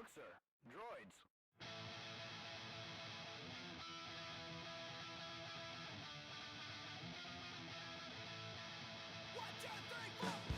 Look, sir. Droids. One, two, three, four!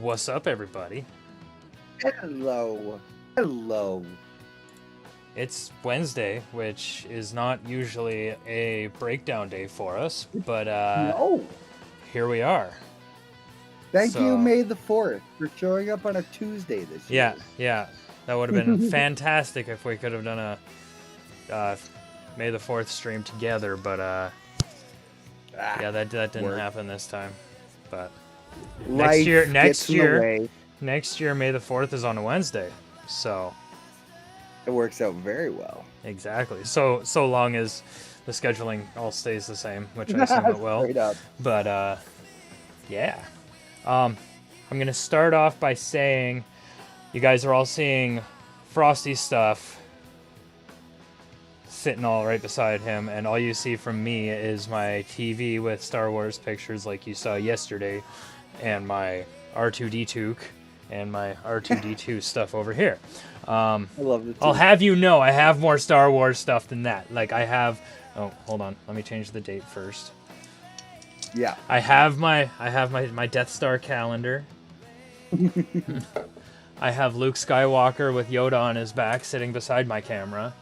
What's up, everybody? Hello. Hello. It's Wednesday, which is not usually a breakdown day for us, but No. here we are. Thank So- you, May the 4th, for showing up on a Tuesday this year. Yeah. That would have been fantastic if we could have done a May the 4th stream together, but yeah, that didn't work. happen this time. But Life gets in the way. next year, May the 4th is on a Wednesday, so It works out very well. exactly. So long as the scheduling all stays the same, which I assume it will. Straight up. But yeah. I'm gonna start off by saying you guys are all seeing Fr0zD stuff sitting all right beside him, and all you see from me is my TV with Star Wars pictures like you saw yesterday, and my R2D2 and my R2D2 stuff over here. I love it. I'll have you know I have more Star Wars stuff than that. Like I have. Oh, hold on. Let me change the date first. Yeah. I have my Death Star calendar. I have Luke Skywalker with Yoda on his back sitting beside my camera.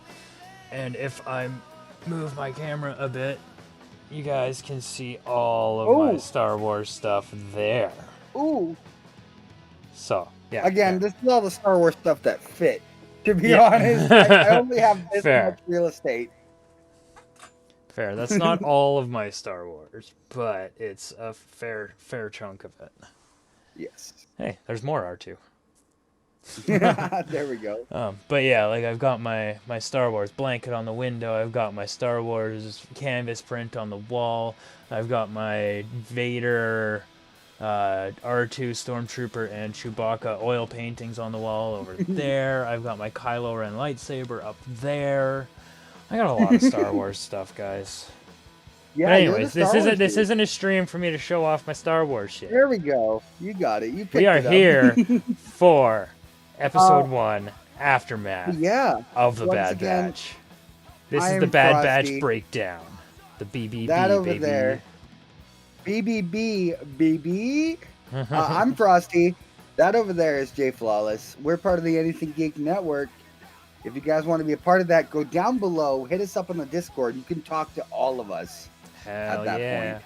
And if I move my camera a bit, you guys can see all of my Star Wars stuff there. Ooh. So, yeah. Again, this is all the Star Wars stuff that fit. To be honest, I only have this Fair. much real estate. Fair. That's not all of my Star Wars, but it's a fair chunk of it. Yes. Hey, there's more R2. There we go. But yeah, like I've got my Star Wars blanket on the window. I've got my Star Wars canvas print on the wall. I've got my Vader, R2 Stormtrooper, and Chewbacca oil paintings on the wall over there. I've got my Kylo Ren lightsaber up there. I got a lot of Star Wars stuff, guys. Yeah. But anyways, you're the Star Wars this dude. isn't a stream for me to show off my Star Wars shit. There we go. You got it. You picked We are it up. here for episode 1, Aftermath Yeah. of the Once Bad again, Batch. This I is the am Bad Fr0zD. Batch breakdown. The BBB, That over baby. there. BBB, BB. I'm Fr0zD. That over there is Jay Flawless. We're part of the AnythingGeek network. If you guys want to be a part of that, go down below. Hit us up on the Discord. You can talk to all of us. Hell at that yeah. point.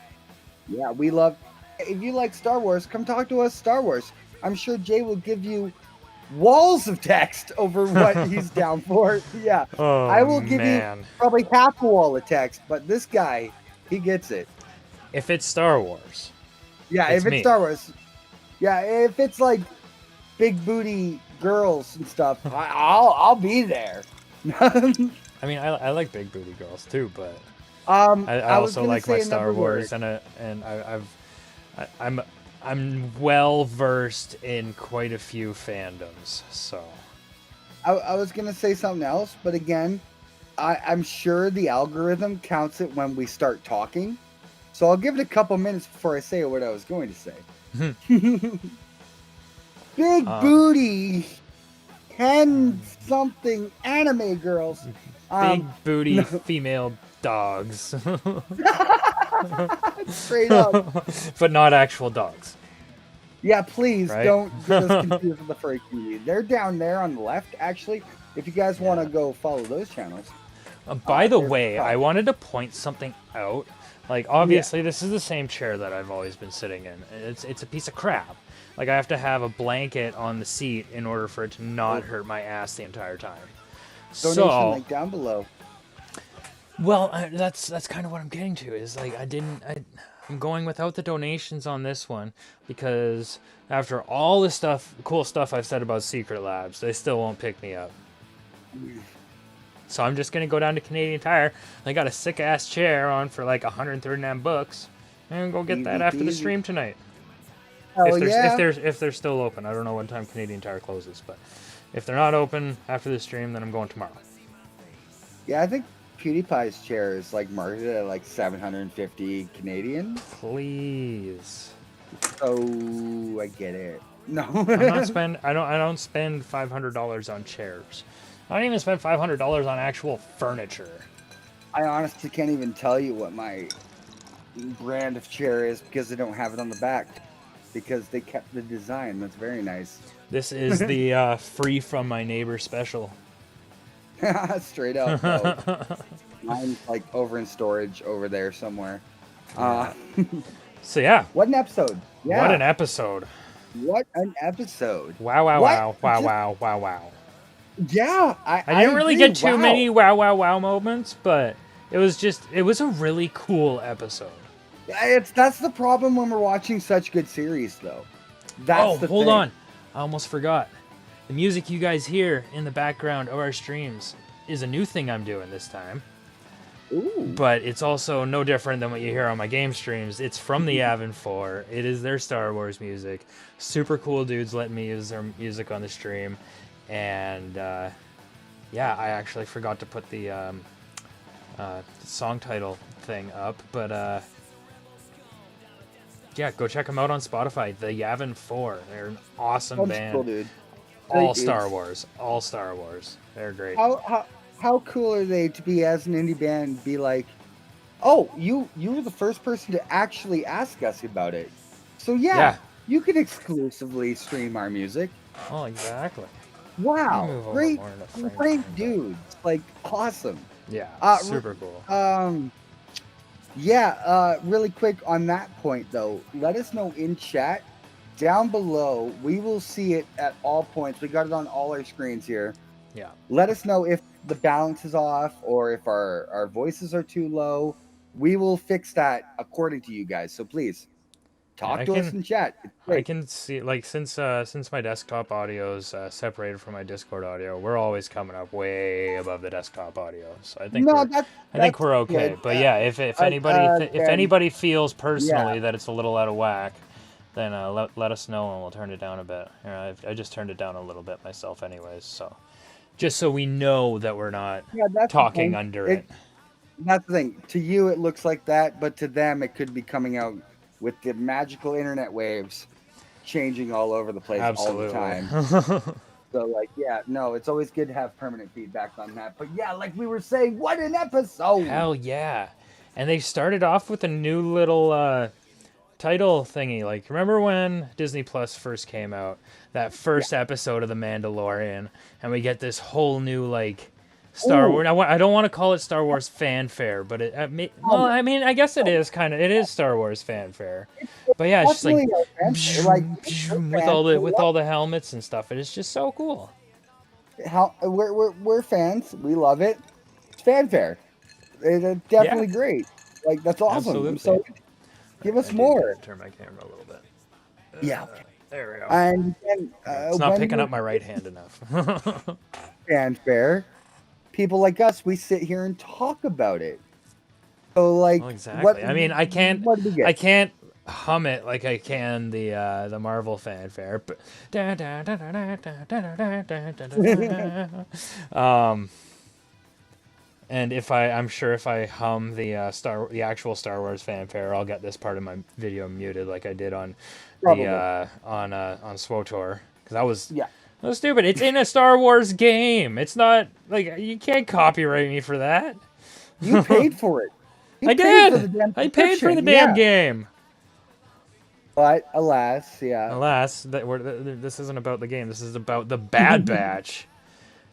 Yeah, we love. If you like Star Wars, come talk to us Star Wars. I'm sure Jay will give you walls of text over what he's down for. Yeah, Oh, I will give man. you probably half a wall of text, but this guy, he gets it. If it's Star Wars. Yeah, It's if it's me. Star Wars. Yeah, if it's like big booty girls and stuff, I'll be there. I mean, I like big booty girls too, but I was also gonna like say my another Star Wars, word. and I'm well versed in quite a few fandoms, so. I was gonna say something else, but again, I'm sure the algorithm counts it when we start talking. So I'll give it a couple minutes before I say what I was going to say. Big booty, 10-something anime girls. Big booty female dogs. Straight up. But not actual dogs. Yeah, please Right? don't get us confused with the furry community. They're down there on the left, actually. If you guys want to go follow those channels. By the they're way, fun. I wanted to point something out. Like, obviously, this is the same chair that I've always been sitting in. It's a piece of crap. Like, I have to have a blanket on the seat in order for it to not hurt my ass the entire time. Donation link down below. Well, that's kind of what I'm getting to. Is like I'm going without the donations on this one because after all the cool stuff I've said about Secret Labs, they still won't pick me up. So I'm just gonna go down to Canadian Tire. They got a sick ass chair on for like $139, and go get that after the Easy. stream tonight. Hell If they're still open, I don't know what time Canadian Tire closes, but if they're not open after the stream, then I'm going tomorrow. Yeah, I think PewDiePie's chair is like marketed at like 750 Canadian. Please. So I get it. No, I don't spend $500 on chairs. I don't even spend $500 on actual furniture. I honestly can't even tell you what my brand of chair is because they don't have it on the back. because they kept the design. That's very nice. This is the free from my neighbor special. Straight up, though. Mine's like over in storage over there somewhere. So yeah. What an episode. Yeah. What an episode. What an episode. Wow, wow, What? wow, wow, wow, wow, wow. Yeah. I didn't really agree. get too many wow, wow, wow moments, but it was a really cool episode. That's the problem when we're watching such good series, though. That's the hold thing. on. I almost forgot. The music you guys hear in the background of our streams is a new thing I'm doing this time. Ooh. But it's also no different than what you hear on my game streams. It's from the Yavin 4. It is their Star Wars music. Super cool dudes letting me use their music on the stream. And yeah, I actually forgot to put the song title thing up. But yeah, go check them out on Spotify. The Yavin 4. They're an awesome band. Cool, dude. All Star Wars. All Star Wars. They're great. How cool are they to be as an indie band? Be like, oh, you were the first person to actually ask us about it. So yeah. You can exclusively stream our music. Oh, exactly. Wow, great dudes. Like, awesome. Yeah, super cool. Yeah, really quick on that point, though. Let us know in chat down below. We will see it at all points. We got it on all our screens here. Yeah. Let us know if the balance is off or if our voices are too low. We will fix that according to you guys. So please talk to us in chat. I can see, like, since my desktop audio is separated from my Discord audio, we're always coming up way above the desktop audio. So I think we're okay. Good. But yeah, if anybody feels personally that it's a little out of whack, then let us know and we'll turn it down a bit. I just turned it down a little bit myself, anyways. So just so we know that we're not talking under it. That's the thing. To you, it looks like that, but to them, it could be coming out with the magical internet waves changing all over the place all the time. So, like, yeah, no, it's always good to have permanent feedback on that. But yeah, like we were saying, what an episode! Hell yeah. And they started off with a new little title thingy. Like, remember when Disney Plus first came out? That first episode of The Mandalorian, and we get this whole new, like, Star Wars. I don't want to call it Star Wars fanfare, but I mean, I guess it is kind of. It is Star Wars fanfare, but yeah, it's just like with all the helmets and stuff. It is just so cool. We're fans. We love it. It's fanfare. It's definitely great. Like, that's awesome. Absolutely. So give us more. Turn my camera a little bit. Yeah. There we go. And it's not picking up my right hand enough. Fanfare. People like us, we sit here and talk about it. So, like, exactly. I mean, I can't hum it like I can the Marvel fanfare. But and I'm sure if I hum the actual Star Wars fanfare, I'll get this part of my video muted, like I did on on SWOTOR, because that was stupid. It's in a Star Wars game. It's not like, you can't copyright me for that. You paid for it. I did. I paid for the damn game. But alas, this isn't about the game. This is about the Bad Batch.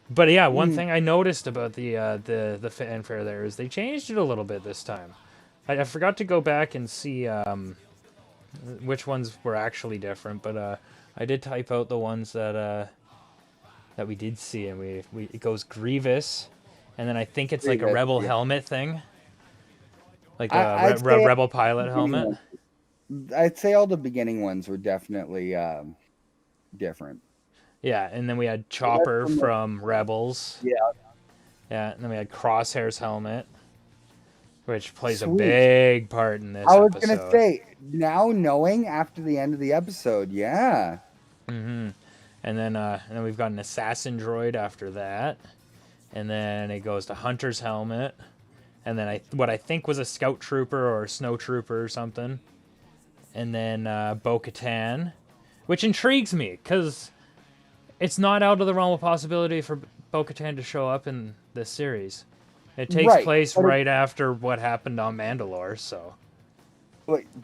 But yeah, one thing I noticed about the fanfare there is they changed it a little bit this time. I forgot to go back and see which ones were actually different, but I did type out the ones that we did see, and it goes Grievous, and then I think it's like a Rebel helmet thing, like a Rebel pilot helmet. I'd say all the beginning ones were definitely different. Yeah, and then we had Chopper from Rebels. Yeah, and then we had Crosshair's helmet, which plays a big part in this episode. I was going to say, now knowing after the end of the episode, yeah. Mm-hmm. And then we've got an assassin droid after that. And then it goes to Hunter's helmet. And then what I think was a scout trooper or a snow trooper or something. And then Bo-Katan, which intrigues me, because it's not out of the realm of possibility for Bo-Katan to show up in this series. It takes place right after what happened on Mandalore, so.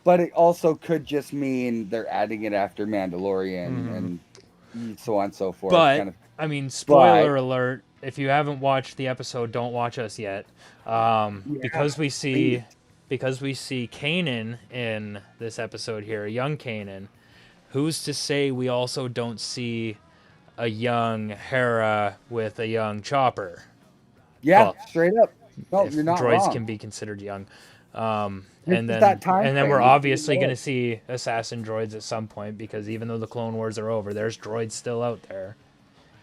but it also could just mean they're adding it after Mandalorian Mhm. and so on and so forth. But Kind of. I mean, But spoiler alert: if you haven't watched the episode, don't watch us yet, yeah, because please. we see Kanan in this episode here, a young Kanan. Who's to say we also don't see a young Hera with a young Chopper? Yeah, Well, straight up. No, if you're not droids wrong. can be considered young. This is that time And then we're frame. This is obviously what it going to is. see assassin droids at some point, because even though the Clone Wars are over, there's droids still out there,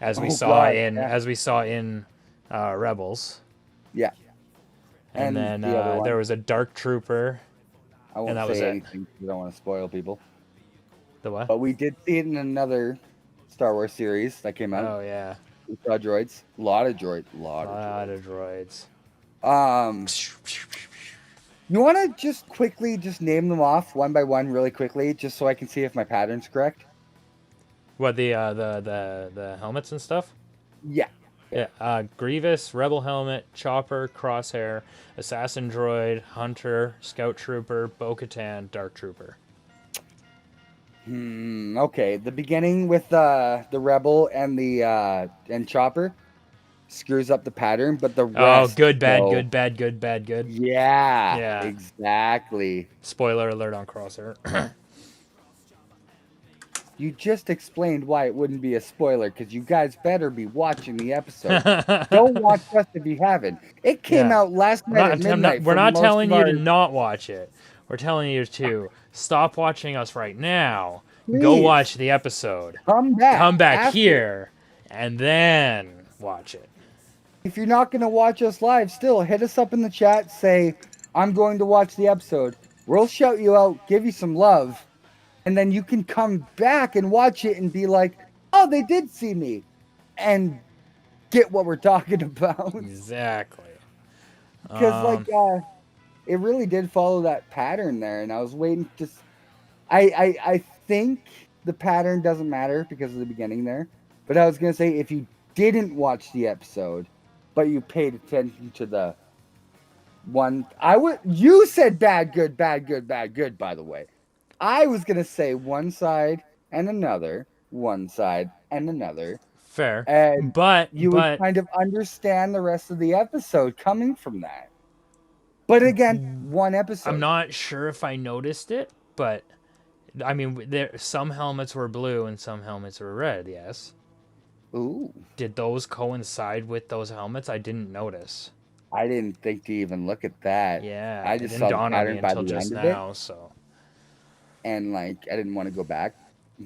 Oh God, yeah, as we saw in Rebels. yeah. And And then the other there one, was a Dark Trooper, I and won't that was say it. anything because I don't want to spoil people. The what? But we did see it in another Star Wars series that came out. Oh yeah, We saw droids. A lot of droids. A a lot of lot droids. of droids. You want to just quickly just name them off one by one really quickly, just so I can see if my pattern's correct? What, the helmets and stuff? Yeah. Yeah, Grievous, Rebel Helmet, Chopper, Crosshair, Assassin Droid, Hunter, Scout Trooper, Bo-Katan, Dark Trooper. Okay. The beginning with the Rebel and the and Chopper screws up the pattern, but the Oh, rest good, bad, go. good, bad, good, bad, good. Yeah, Yeah. exactly. Spoiler alert on Crosshair. You just explained why it wouldn't be a spoiler because you guys better be watching the episode. Don't watch us if you haven't. It came Yeah. out last night at midnight We're for not most telling of you our. to not watch it. We're telling you to stop watching us right now. Go Please watch the episode. come back Come back after. here and then watch it. If you're not going to watch us live, still hit us up in the chat. Say, I'm going to watch the episode. We'll shout you out, give you some love, and then you can come back and watch it and be like, oh, they did see me. And get what we're talking about. Exactly. Because, it really did follow that pattern there. And I was waiting to. I think the pattern doesn't matter because of the beginning there. But I was going to say, if you didn't watch the episode, but you paid attention to the one, you said bad, good, bad, good, bad, good, by the way. I was going to say one side and another, one side and another. Fair. And you would But kind of understand the rest of the episode coming from that. But again, one episode. I'm not sure if I noticed it, but I mean, some helmets were blue and some helmets were red. Yes. Ooh, Did those coincide with those helmets? I didn't notice. I didn't think to even look at that. Yeah, I it just didn't saw the dawn on me pattern by until the just end of it, now. So and like I didn't want to go back.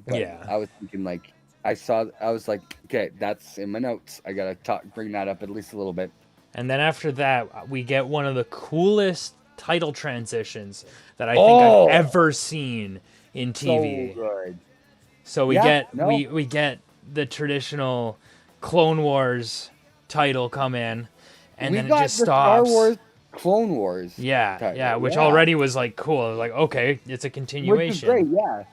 But yeah. I was thinking like I was like, okay, that's in my notes. I gotta bring that up at least a little bit. And then after that, we get one of the coolest title transitions that I think I've ever seen in TV. So good. So Yeah, no. we get the traditional Clone Wars title come in, and We then it got just the stops. Star Wars Clone Wars. Yeah, title. yeah, which already was like cool. I was like, okay, it's a Which continuation. is great, yeah.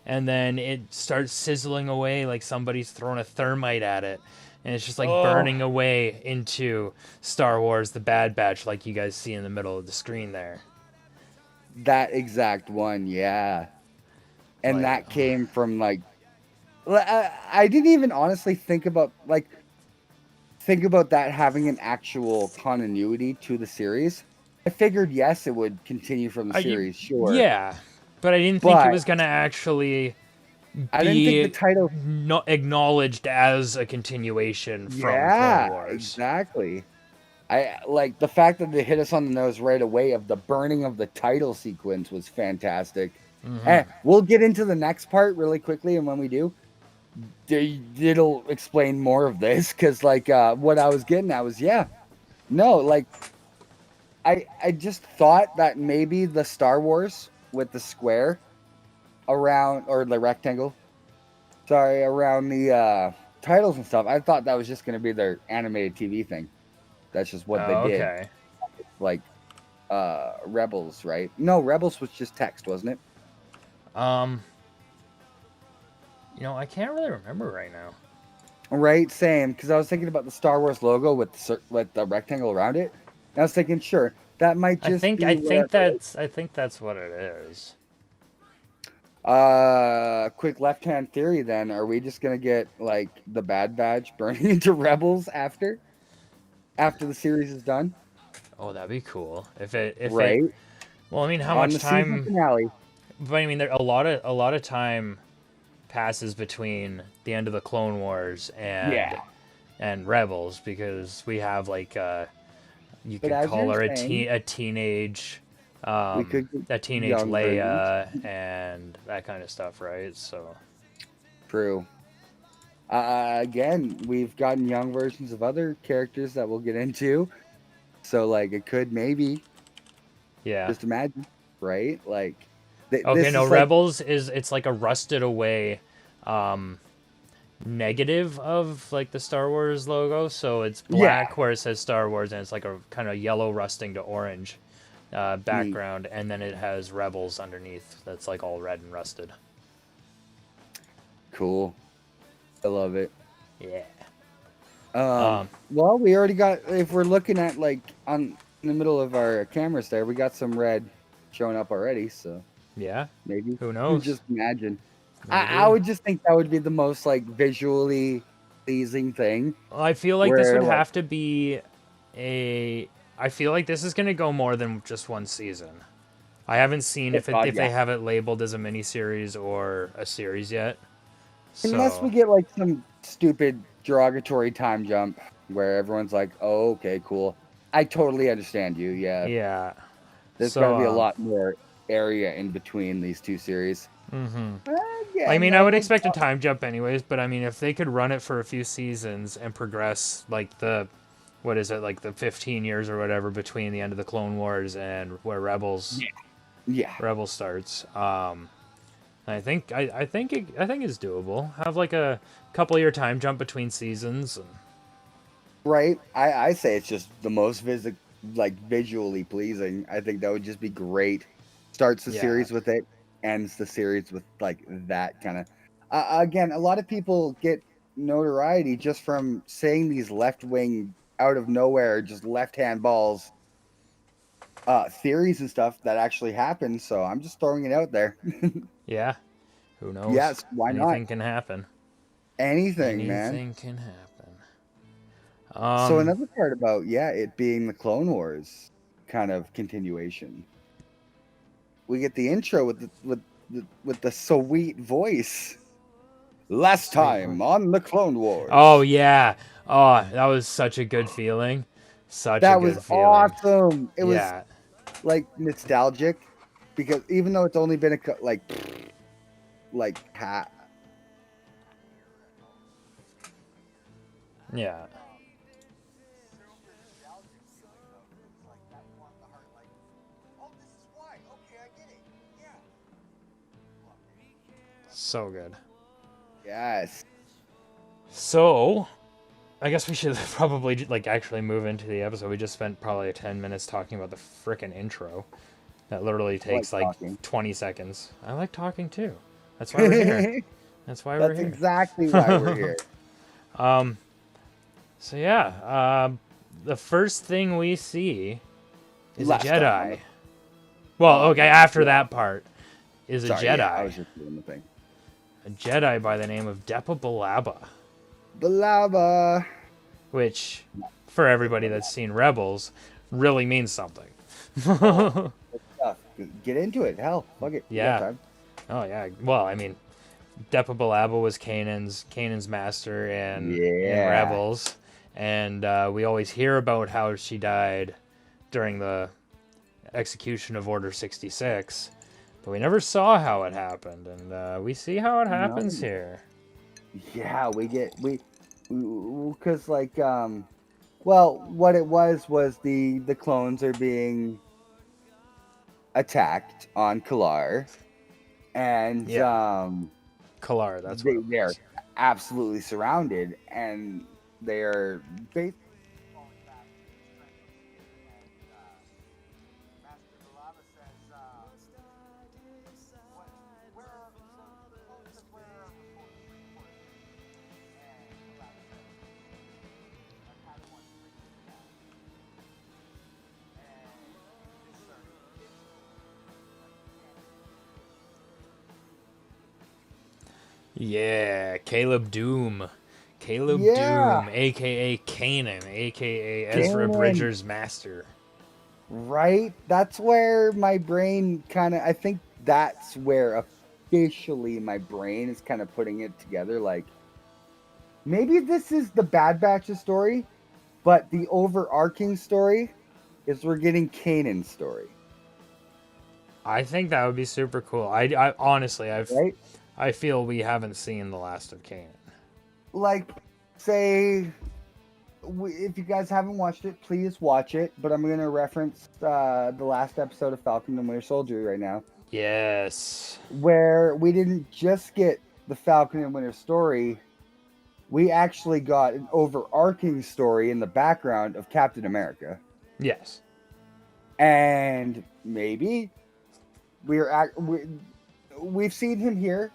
And then it starts sizzling away like somebody's throwing a thermite at it. And it's just like burning away into Star Wars The Bad Batch, like you guys see in the middle of the screen there. That exact one, yeah. And Like, that came from like I didn't even honestly think about that having an actual continuity to the series. I figured yes, it would continue from the series, sure. Yeah, but I didn't think it was gonna actually I didn't think the title acknowledged as a continuation from Clone Wars. Exactly. I like the fact that they hit us on the nose right away of the burning of the title sequence was fantastic. And we'll get into the next part really quickly, and when we do, it'll explain more of this because like what I was getting at was I just thought that maybe the Star Wars with the square around or the rectangle around the titles and stuff, I thought that was just going to be their animated TV thing. That's just what they did. Okay. Like Rebels, right? No, Rebels was just text, wasn't it? I can't really remember right now. Right, same. Because I was thinking about the Star Wars logo with the rectangle around it. And I was thinking, sure, That might I just think be I think whatever. that's what it is. Quick left-hand theory then. Are we just gonna get like the Bad Batch burning into rebels after the series is done? Oh, that'd be cool. If it Right? well, I mean, how On much the season time? finale. But I mean, there a lot of time passes between the end of the Clone Wars Yeah. and Rebels because we have like you But could as call you're her saying, we could get a teenage young versions. Leia and that kind of stuff, right? So True. Again, we've gotten young versions of other characters that we'll get into. So like it could maybe yeah. just imagine, right? Like Okay, this no, is like Rebels is it's like a rusted away um negative of like the Star Wars logo. So it's yeah, black where it says Star Wars and it's like a kind of yellow rusting to orange neat, background, and then it has Rebels underneath that's like all red and rusted. cool. I love it. Yeah. Um, Um, well, we already got. If we're looking at like on in the middle of our cameras there, we got some red showing up already. So yeah. maybe Who knows? just imagine. I Maybe. would just think that would be the most like visually pleasing thing. I feel like this Where would like, have to be a. I feel like this is going to go more than just one season. I haven't seen oh God, if yeah. they have it labeled as a miniseries or a series yet. Unless we So get like some stupid derogatory time jump where everyone's like, "Oh, okay, cool." I totally understand you. Yeah, yeah. there's got to So be a lot more area in between these two series. I Again, mean, I that would could. expect a time jump anyways, but I mean, if they could run it for a few seasons and progress like the what is it, like the 15 years or whatever between the end of the Clone Wars and where Yeah, yeah, Rebels starts. I think it's doable. Have like a couple year time jump between seasons. And, right. I say it's just the most visually pleasing. I think that would just be great. Starts the yeah, series with it, ends the series with like that kind of. Again, a lot of people get notoriety just from saying these left wing out of nowhere, just left hand balls theories and stuff that actually happen. So I'm just throwing it out there. yeah. Who knows? Yes, why not? Anything can happen. Anything, man. Anything can happen. So Um, another part about it being the Clone Wars kind of continuation. We get the intro with the sweet voice. Last sweet. time on the Clone Oh Wars. yeah. Oh, that was such a good feeling. Such a That was good feeling. awesome. It was Yeah. like nostalgic because even though it's only been like hat. Yeah. So good. Yes. So, I guess we should probably like actually move into the episode. We just spent probably 10 minutes talking about the frickin' intro. That literally I like takes like talking. 20 seconds. I like talking too. That's why we're here. That's why we're That's here. exactly why we're here. So yeah, the first thing we see is a Last time on Jedi. the Well, oh okay, after that part is a sorry, yeah, I Jedi. was just doing the thing. A Jedi by the name of Depa Billaba, Balaba. which, for everybody that's seen Rebels, really means something. Stuff. Get into it. Hell, fuck it. We got Yeah. time. Oh yeah. Well, I mean, Depa Billaba was Kanan's master in Yeah. Rebels, and we always hear about how she died during the execution of Order 66, but we never saw how it happened, and we see how it No. happens here. Yeah, we because like well, what it was the clones are being attacked on Kalar, and Yeah, Kalar, that's what it they're was. absolutely surrounded, and they are basically falling back into the strength of the and Master Balaba says, where are the clones says, where are the reinforcements? And Balaba says, our Padawan is bringing them down. And Yeah, Caleb Doom. Caleb Yeah, Doom, aka Kanan, aka Ezra Kanan. Bridger's master. Right? That's where my brain kind of, I think that's where officially my brain is kind of putting it together. Like, maybe this is the Bad Batch's story, but the overarching story is we're getting Kanan's story, I think that would be super cool. I honestly, right? I feel we haven't seen the last of Kanan. Like, say, if you guys haven't watched it, please watch it. But I'm going to reference the last episode of Falcon and Winter Soldier right now, Yes. where we didn't just get the Falcon and Winter story, we actually got an overarching story in the background of Captain America. Yes. And maybe we've seen him here.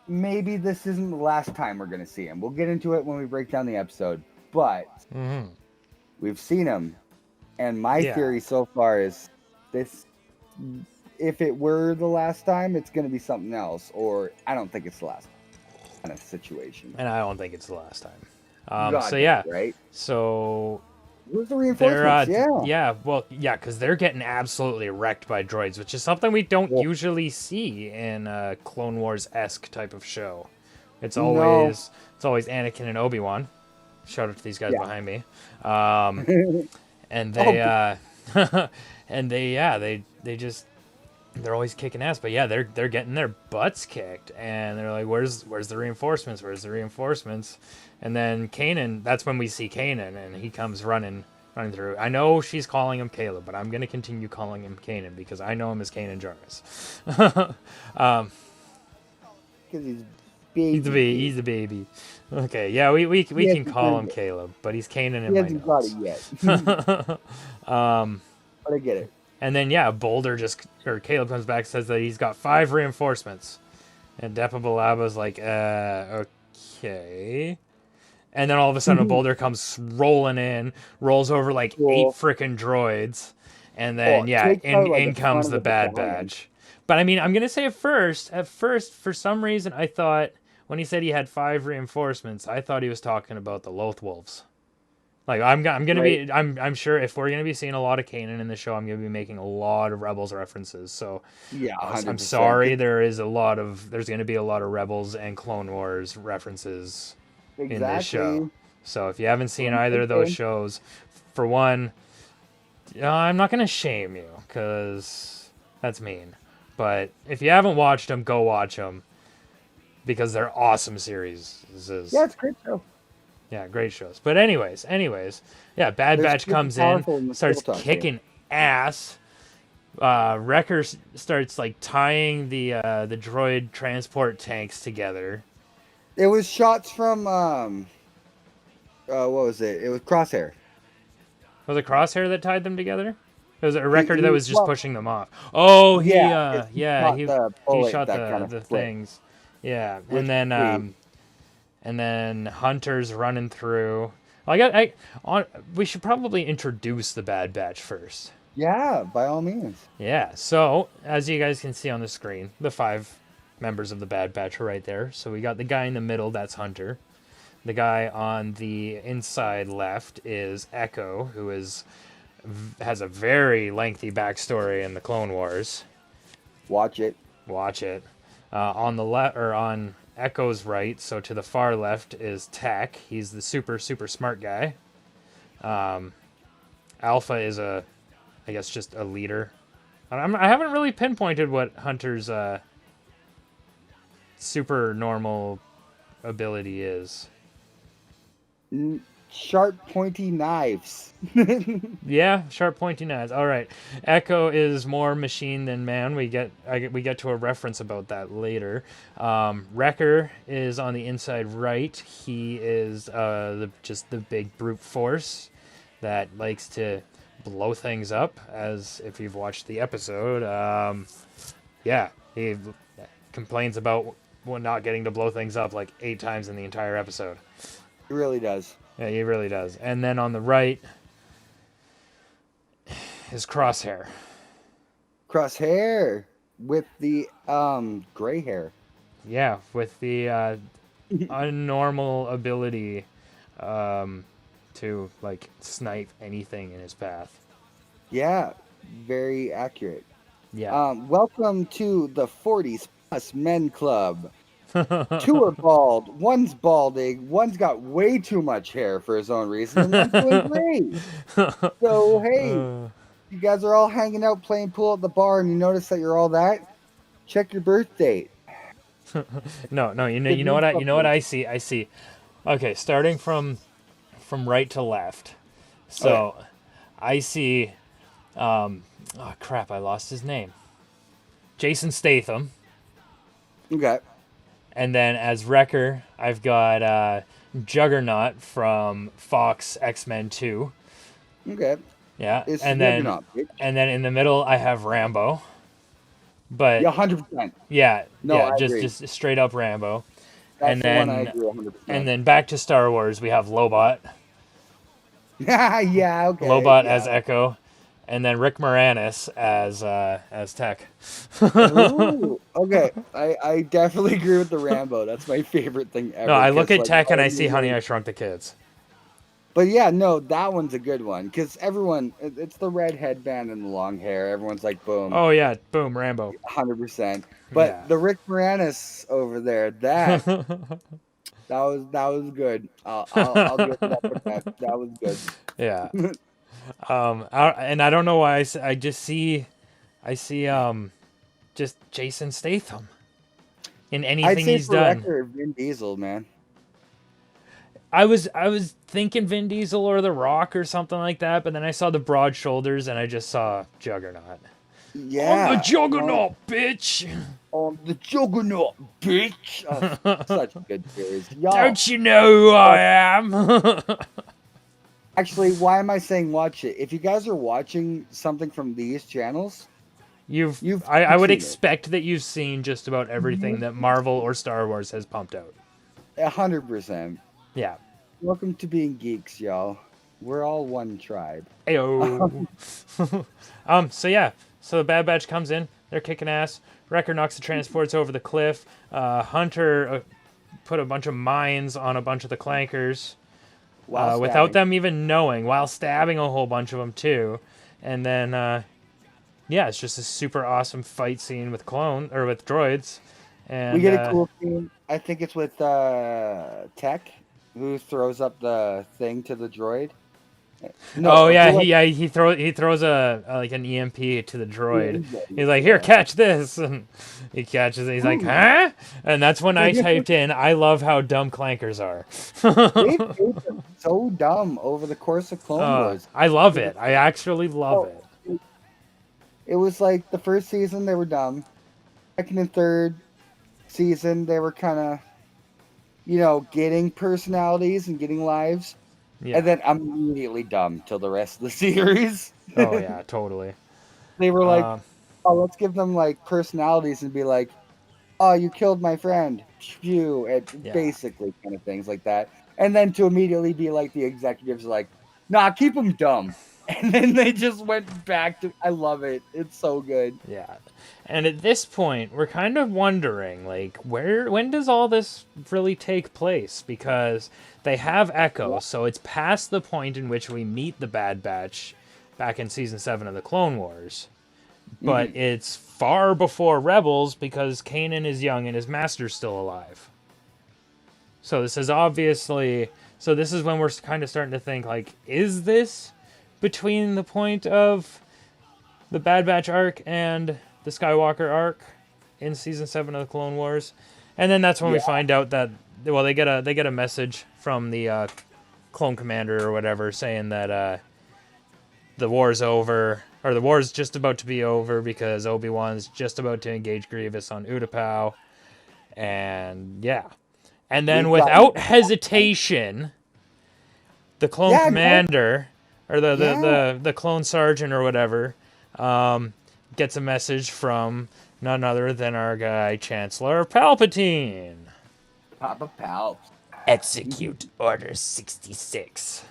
Maybe this isn't the last time we're going to see him. We'll get into it when we break down the episode. But we've seen him. And my theory so far is this, if it were the last time, it's going to be something else. Or I don't think it's the last kind of situation. And I don't think it's the last time. God, so yeah, right? So where's the reinforcements? because they're getting absolutely wrecked by droids, which is something we don't usually see in a Clone Wars-esque type of show. It's always Anakin and Obi-Wan. Shout out to these guys behind me. And they they're always kicking ass, but yeah, they're getting their butts kicked, and they're like, where's the reinforcements? Where's the reinforcements? And then Kanan, that's when we see Kanan, and he comes running through. I know she's calling him Caleb, but I'm gonna continue calling him Kanan because I know him as Kanan Jarrus. Because he's baby. He's the baby. Okay, yeah, we can call him Caleb, but he's Kanan in my notes. He hasn't got it yet. But I get it. And then Caleb comes back and says that he's got 5 reinforcements. And Depa Balaba's like, okay. And then all of a sudden a Boulder comes rolling in, rolls over like 8 freaking droids. And then, in comes the Bad Batch. But I mean, I'm going to say at first, for some reason, I thought, when he said he had 5 reinforcements, I thought he was talking about the Loth Wolves. Like, I'm sure if we're gonna be seeing a lot of Kanan in the show, I'm gonna be making a lot of Rebels references. So yeah, 100%. I'm sorry, there's gonna be a lot of Rebels and Clone Wars references in this show. So if you haven't seen either of those shows, for one, I'm not gonna shame you because that's mean. But if you haven't watched them, go watch them because they're awesome series. Yeah, it's a great show. Yeah, great shows. But anyways, yeah, Bad Batch comes in, starts kicking ass. Wrecker starts like tying the droid transport tanks together. It was shots from what was it? It was Crosshair. Was it Crosshair that tied them together? It was a Wrecker that was just pushing them off. Oh, he shot the things. Yeah, and then Hunter's running through. We should probably introduce the Bad Batch first. Yeah, by all means. Yeah, so as you guys can see on the screen, the 5 members of the Bad Batch are right there. So we got the guy in the middle, that's Hunter. The guy on the inside left is Echo, who has a very lengthy backstory in the Clone Wars. Watch it. On the left, or on Echo's right, so to the far left is Tech. He's the super smart guy. Alpha is I guess just a leader. I haven't really pinpointed what Hunter's super normal ability is. Sharp, pointy knives. Yeah, sharp, pointy knives. All right. Echo is more machine than man. We get to a reference about that later. Wrecker is on the inside right. He is just the big brute force that likes to blow things up, as if you've watched the episode. He complains about not getting to blow things up like 8 times in the entire episode. He really does. Yeah, he really does. And then on the right is Crosshair. Crosshair with the gray hair. yeah, with the unnormal ability to like snipe anything in his path. Yeah, very accurate. Yeah. Welcome to the 40s plus men club. Two are bald, one's balding, one's got way too much hair for his own reason, and one's doing great. So hey, you guys are all hanging out playing pool at the bar, and you notice that you're all that. Check your birth date. No, you It know means you know what something. I see? I see. Okay, starting from right to left. Okay. So, I see oh crap, I lost his name. Jason Statham. Okay. And then as Wrecker, I've got Juggernaut from Fox X-Men 2. Okay. Yeah. It's And then Juggernaut, bitch. in the middle I have Rambo. But Yeah, 100%. No, yeah, I agree. just straight up Rambo. That's And the one I then agree 100%. back to Star Wars, we have Lobot. Yeah, okay. Lobot as Yeah. Echo, and then Rick Moranis as Tech. Ooh, okay. I definitely agree with the Rambo. That's my favorite thing No, ever. I look Cause at like, Tech and oh, I see Honey, man. I Shrunk the Kids. But yeah, no, that one's a good one. Cause everyone, it's the red headband and the long hair. Everyone's like, boom, Oh yeah, boom, Rambo. 100%. But Yeah. the Rick Moranis over there, that was good. I'll give it up for that. That was good. Yeah. And I don't know why I just see just Jason Statham in I'd anything say he's for done. record, Vin Diesel, man. I was thinking Vin Diesel or The Rock or something like that, but then I saw the broad shoulders and I just saw Juggernaut. I'm the Yeah, no, Juggernaut, bitch. the Juggernaut, bitch. Such a good series, y'all. Don't you know who I am? Actually, why am I saying watch it? If you guys are watching something from these channels, you've I would seen it. expect that you've seen just about everything that Marvel or Star Wars has pumped out. 100%. Yeah. Welcome to being geeks, y'all. We're all one tribe. Ayo. So yeah. So the Bad Batch comes in. They're kicking ass. Wrecker knocks the transports over the cliff. Hunter put a bunch of mines on a bunch of the clankers While without stabbing. them even knowing, while stabbing a whole bunch of them too. And then yeah, it's just a super awesome fight scene with droids. We And get a cool scene. I think it's with Tech, who throws up the thing to the droid. oh No, yeah, who? he throws a like an EMP to the droid. He's like, "Here, Yeah. catch this!" And he catches it. He's like, "Huh?" And that's when I typed in, "I love how dumb clankers are." They made them so dumb over the course of Clone Wars. I love it. I actually love Oh, it. it was like the first season they were dumb. Second and third season they were kind of, getting personalities and getting lives, Yeah. and then immediately dumb till the rest of the series. Oh yeah, totally. They were like, Um, oh, let's give them like personalities and be like, oh, you killed my friend, phew, and yeah. basically kind of things like that. And then to immediately be like, the executives are like, nah, keep them dumb. And then they just went back to, I love it. It's so good. Yeah. And at this point, we're kind of wondering, like, when does all this really take place? Because they have Echo, so it's past the point in which we meet the Bad Batch back in Season 7 of the Clone Wars. But Mhm. it's far before Rebels because Kanan is young and his master's still alive. So this is obviously... So this is when we're kind of starting to think, like, is this between the point of the Bad Batch arc and the Skywalker arc in season 7 of the Clone Wars? And then that's when we Yeah. find out that they get a message from the clone commander or whatever saying that the war's over, or the war's just about to be over because Obi-Wan's just about to engage Grievous on Utapau. And yeah. And then We've got, without hesitation, the clone yeah, no, commander or yeah, the clone sergeant or whatever gets a message from none other than our guy Chancellor Palpatine. Papa Pal. Execute Order 66.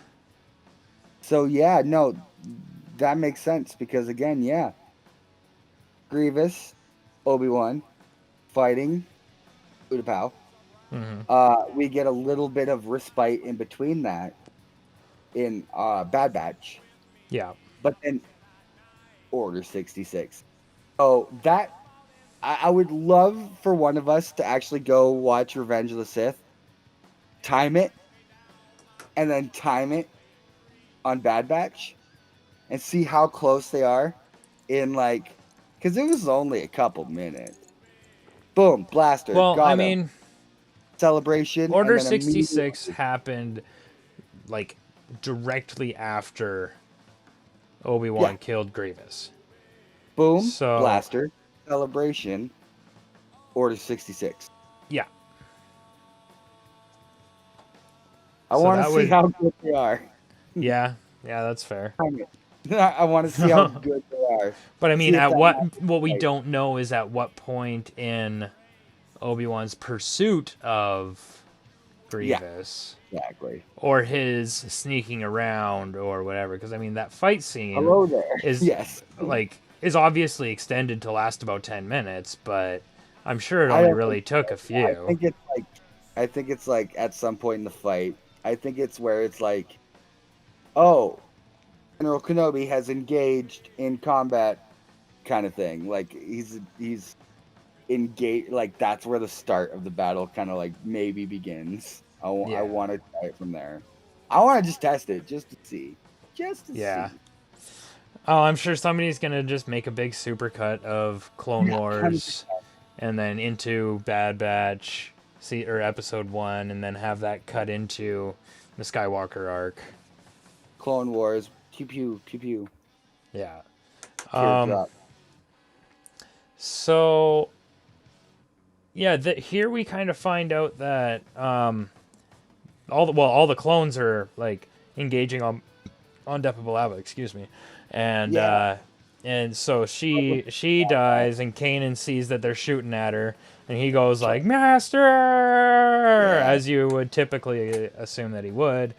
So yeah, no, that makes sense because again, Grievous, Obi-Wan, fighting Utapau. Mm-hmm. We get a little bit of respite in between that in Bad Batch, Yeah. but then Order 66. So that I would love for one of us to actually go watch Revenge of the Sith, time it, and then time it on Bad Batch, and see how close they are in like, because it was only a couple minutes. Boom, blaster, Well, I got him. mean, Celebration, and Order then 66 immediately, happened like directly after yeah, Obi-Wan killed Grievous. boom, So, blaster, celebration, Order 66. yeah. I So want to that see would, how good they are. yeah, yeah, that's fair. Time it. I want to see how good they are. But I mean, See if at that what we matches. don't know is at what point in Obi-Wan's pursuit of Yeah, Grievous exactly. or his sneaking around or whatever, because I mean that fight scene Hello there. is Yes. like is obviously extended to last about 10 minutes, but I'm sure it I only don't think really took a so. I few. think it's like at some point in the fight. I think it's where it's like, oh, General Kenobi has engaged in combat kind of thing. Like he's engaged, like that's where the start of the battle kind of like maybe begins. I Yeah. want to try it from there. I want to just test it just to see. Just to Yeah. see. Oh, I'm sure somebody's gonna just make a big supercut of Clone Yeah, 100%. Wars and then into Bad Batch, see or Episode 1, and then have that cut into the Skywalker arc. Clone Wars. Pew pew pew pew. Yeah. Teardrop. So yeah, here we kind of find out that all the clones are like engaging on Depa Billaba, excuse me, and Yeah. so she dies, and Kanan sees that they're shooting at her, and he goes like "Master," Yeah. as you would typically assume that he would, You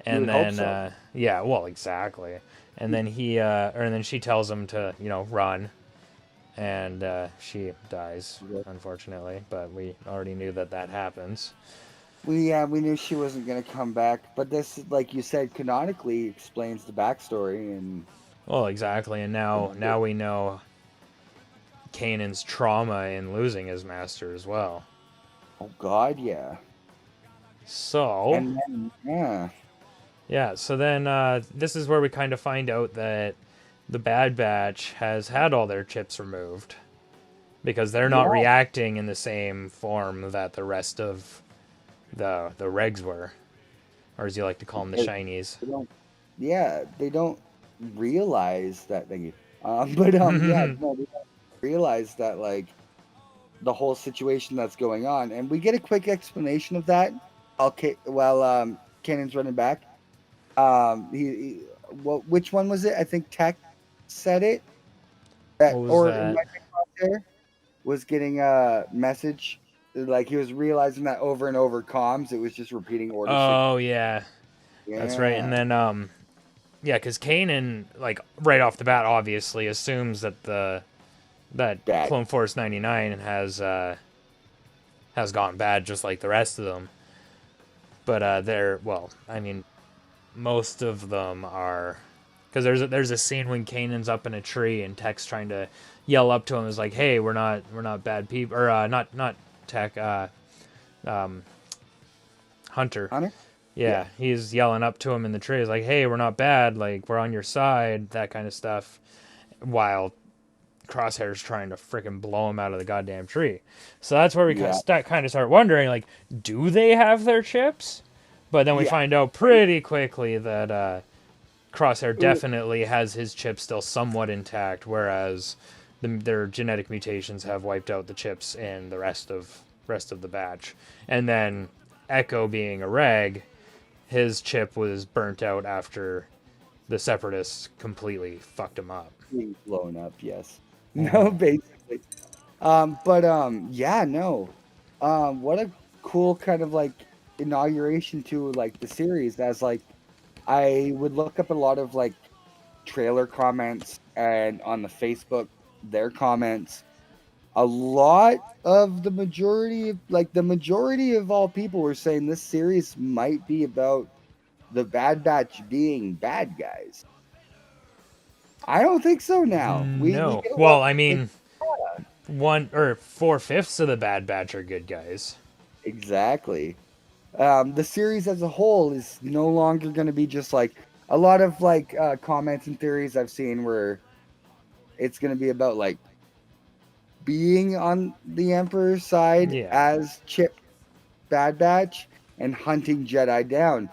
and would hope then so. yeah, well, exactly, and then and then she tells him to run, and she dies unfortunately, but we already knew that happens. We knew she wasn't gonna come back, but this, like you said, canonically explains the backstory and Well, exactly, and now we know Kanan's trauma in losing his master as well. oh god, yeah. So, And then yeah, yeah, so then this is where we kind of find out that the Bad Batch has had all their chips removed because they're not yeah, reacting in the same form that the rest of the regs were, or as you like to call them, the shinies. they don't, yeah, they don't realize that they, but yeah, no, they don't realize that like the whole situation that's going on, and we get a quick explanation of that. Okay, while Kanan's running back, he what which one was it? I think Tech said it that, What was or it that? might be Crosshair was getting a message, like he was realizing that over and over comms, it was just repeating order six. Oh yeah, that's right. And Yeah, then yeah, because Kanan, like right off the bat, obviously assumes that that bad. Clone Force 99 has gone bad just like the rest of them. But they're well, I mean, most of them are because there's a scene when Kanan's up in a tree and Tech's trying to yell up to him is like, "Hey, we're not bad people," or not Tech, Hunter. Hunter. Yeah, Yeah, he's yelling up to him in the tree. He's like, "Hey, we're not bad. Like we're on your side." That kind of stuff. While Crosshair's trying to freaking blow him out of the goddamn tree. So that's where we yeah, kind of start wondering, like, do they have their chips? But then we yeah. find out pretty quickly that Crosshair Ooh, definitely has his chip still somewhat intact, whereas their genetic mutations have wiped out the chips in the rest of the batch. And then Echo being a reg, his chip was burnt out after the Separatists completely fucked him up. being blown up. Yes. No, basically. But yeah, no. What a cool kind of like inauguration to like the series. As like I would look up a lot of like trailer comments and on the Facebook their comments, a lot of the majority of all people were saying this series might be about the Bad Batch being bad guys. I don't think so now. We No. get a lot Well, I of mean, 4/5 of the Bad Batch are good guys. exactly. The series as a whole is no longer going to be just like a lot of comments and theories I've seen where it's going to be about like being on the Emperor's side Yeah. as Chip Bad Batch and hunting Jedi down.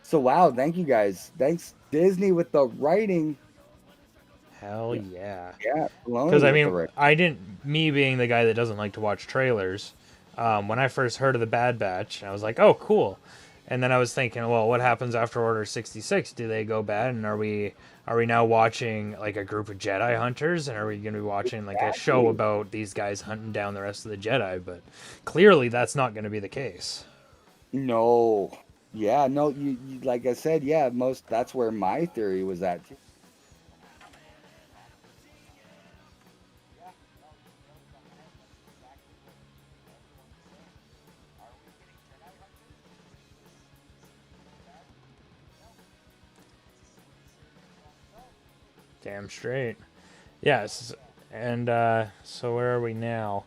So wow, thank you guys. Thanks Disney with the writing. Hell yeah. Yeah, Because Filoni I with the mean, writing. I didn't. Me being the guy that doesn't like to watch trailers, when I first heard of the Bad Batch, I was like, "Oh, cool." And then I was thinking, well, what happens after Order 66? Do they go bad? And are we now watching like a group of Jedi hunters? And are we going to be watching like a show Exactly. about these guys hunting down the rest of the Jedi? But clearly, that's not going to be the case. No. Yeah, no, you like I said, yeah, most that's where my theory was at too. Damn straight. Yes. And so where are we now?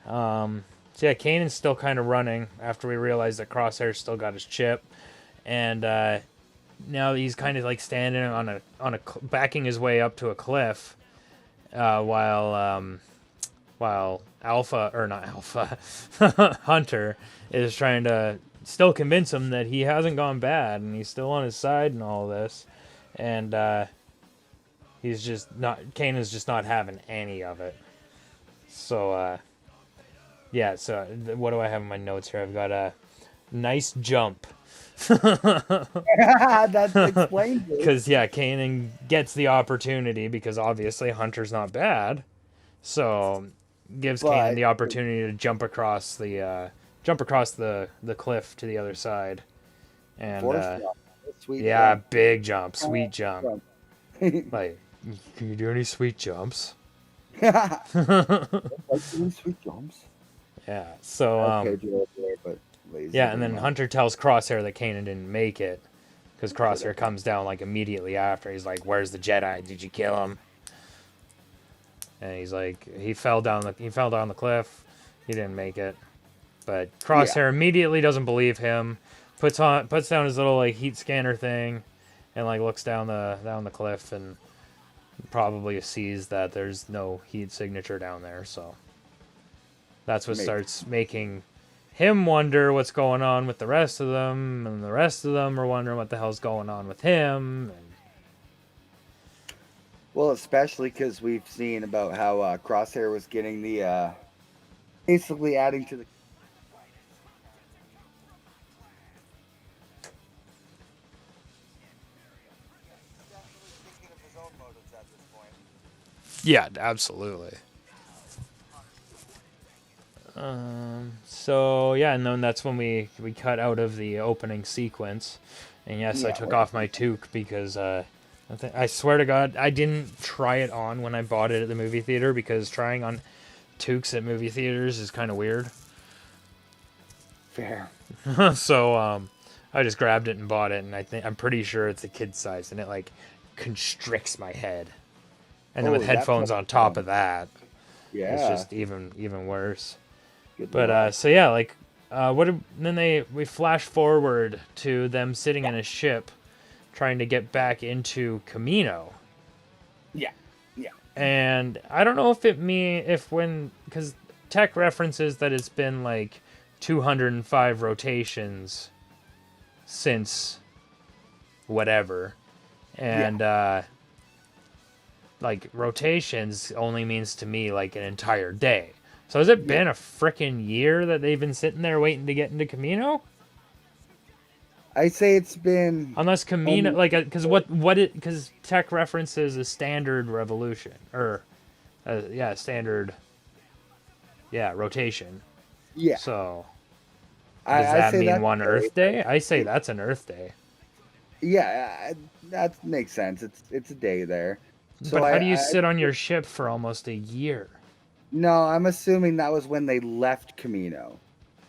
So yeah, Kanan's still kind of running after we realize that Crosshair's still got his chip, and now he's kind of like standing backing his way up to a cliff, while Alpha or not Alpha Hunter is trying to still convince him that he hasn't gone bad and he's still on his side and all this, and he's just not. Kanan's just not having any of it. So yeah. So what do I have in my notes here? I've got a nice jump. That explains it. Because yeah, Kanan gets the opportunity because obviously Hunter's not bad, so gives Kanan But the opportunity to jump across the cliff to the other side, and force jump, sweet yeah, jump. big jump, sweet jump. Jump. Like, can you do any sweet jumps? Like doing sweet jumps. Yeah. So Okay, Joe, but lazy. yeah, and then Hunter tells Crosshair that Kanan didn't make it because Crosshair comes down like immediately after. He's like, "Where's the Jedi? Did you kill him?" And he's like, he fell down the cliff. He didn't make it. But Crosshair immediately doesn't believe him. Puts down his little like heat scanner thing, and like looks down the cliff and probably sees that there's no heat signature down there. So that's what starts making him wonder what's going on with the rest of them, and the rest of them are wondering what the hell's going on with him. And Well, especially because we've seen about how Crosshair was getting the basically adding to the. yeah, absolutely. So yeah, and then that's when we cut out of the opening sequence, and yes, I took off my toque because I swear to God I didn't try it on when I bought it at the movie theater because trying on toques at movie theaters is kind of weird. Fair. So I just grabbed it and bought it, and I'm pretty sure it's a kid size, and it like constricts my head, and then with headphones on top of that, Yeah. it's just even worse. Good But luck. so yeah, like then we flash forward to them sitting in a ship trying to get back into Camino. Yeah. Yeah. And I don't know because tech references that it's been like 205 rotations since whatever. And like rotations only means to me like an entire day. So has it been a frickin' year that they've been sitting there waiting to get into Camino? I say it's been Unless Camino, because tech references a standard revolution or, standard, rotation. Yeah. So I does that say mean that's one okay. Earth Day? I say that's an Earth Day. Yeah, that makes sense. It's a day there. So But how do you sit on your ship for almost a year? No, I'm assuming that was when they left Camino.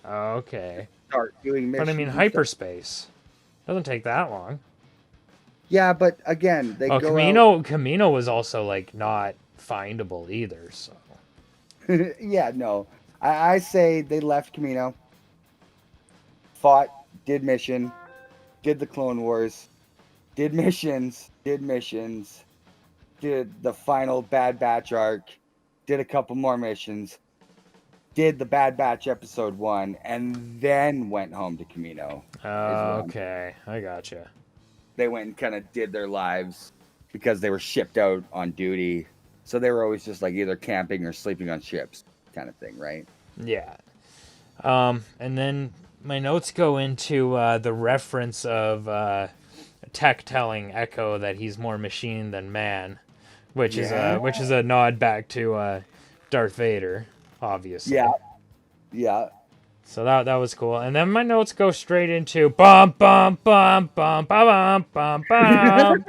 Okay. Start doing But I mean, missions and stuff. hyperspace doesn't take that long. Yeah, but again, they Oh, go out. Camino was also like not findable either. So Yeah, no. I say they left Camino, fought, did mission, did the Clone Wars, did missions, did the final Bad Batch arc, did a couple more missions, did the Bad Batch episode 1, and then went home to Camino. Is what okay, I gotcha. they went and kind of did their lives because they were shipped out on duty. So they were always just like either camping or sleeping on ships, kind of thing, right? Yeah. And then my notes go into the reference of Tech telling Echo that he's more machine than man, which is Yeah. a nod back to Darth Vader, obviously. Yeah. Yeah. So that was cool. And then my notes go straight into bum bum bum bum bum bum bum bum,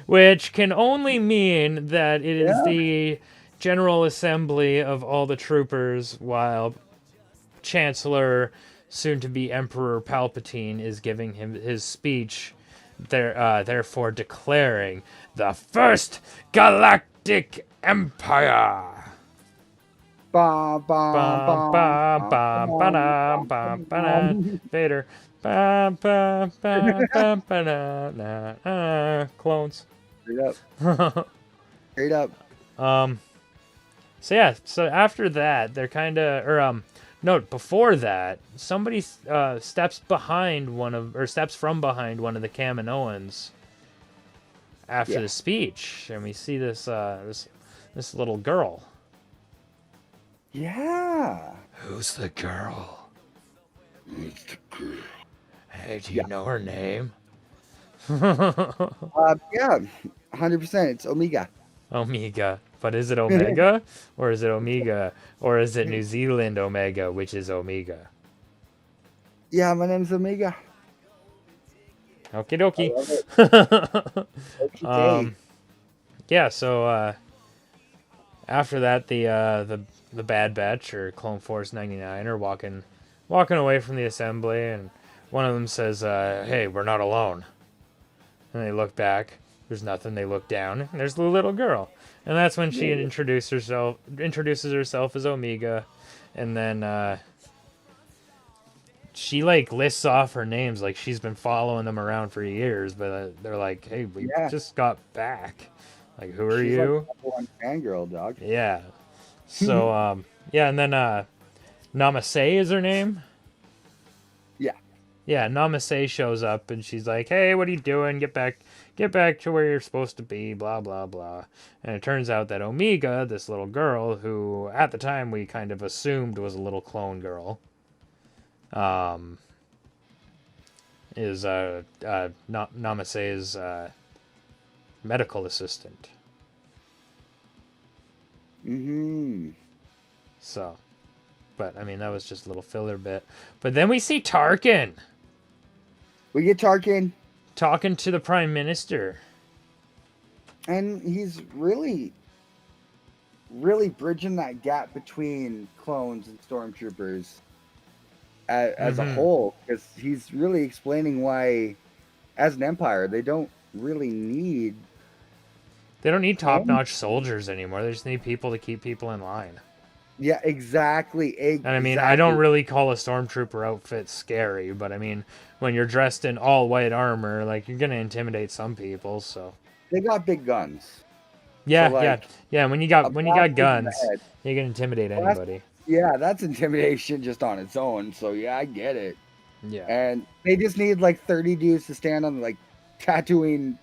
which can only mean that it is Yeah. the General Assembly of all the troopers while Chancellor, soon to be Emperor Palpatine, is giving him his speech, therefore declaring the First Galactic Empire. Bum, bum, Bum bum, bum bum, bum bum, ba-dum, bum, bum bum, ba-da. bum. Vader. Bum bum bum bum ba-da, clones. Straight up. Straight up. So yeah, so after that, they're kind of, no, before that, somebody steps from behind one of the Kaminoans after Yeah. the speech, and we see this little girl. Yeah. Who's the girl? Hey, do you Yeah. know her name? Yeah. 100%. It's Omega. Omega. But is it Omega? Or is it Omega? Or is it New Zealand Omega, which is Omega? Yeah, my name's Omega. Okie I dokie. love it. Okay. Yeah, so after that, the Bad Batch or Clone Force 99 are walking away from the assembly, and one of them says, "Hey, we're not alone." And they look back. There's nothing. They look down. And there's the little girl, and that's when she introduces herself as Omega, and then she like lists off her names like she's been following them around for years, but they're like, "Hey, we Yeah. just got back. Like, who are She's you?" like number one fangirl, dog. Yeah. So yeah, and then Namaste is her name. Yeah. Yeah, Namaste shows up and she's like, "Hey, what are you doing? Get back to where you're supposed to be." Blah blah blah. And it turns out that Omega, this little girl, who at the time we kind of assumed was a little clone girl, is Namaste's medical assistant. Mm-hmm. So, but I mean that was just a little filler bit. But then we see Tarkin We get Tarkin, talking to the Prime Minister. and he's really, really bridging that gap between clones and stormtroopers as a whole, because he's really explaining why, as an empire, they don't really need. They don't need top-notch soldiers anymore. They just need people to keep people in line. Yeah, exactly. And I mean, I don't really call a stormtrooper outfit scary, but I mean, when you're dressed in all white armor, like, you're gonna intimidate some people. So They got big guns. yeah, So, like, yeah. When you got blast in the guns, head. you can intimidate anybody. Yeah, that's intimidation just on its own. So yeah, I get it. Yeah, And they just need like 30 dudes to stand on like Tatooine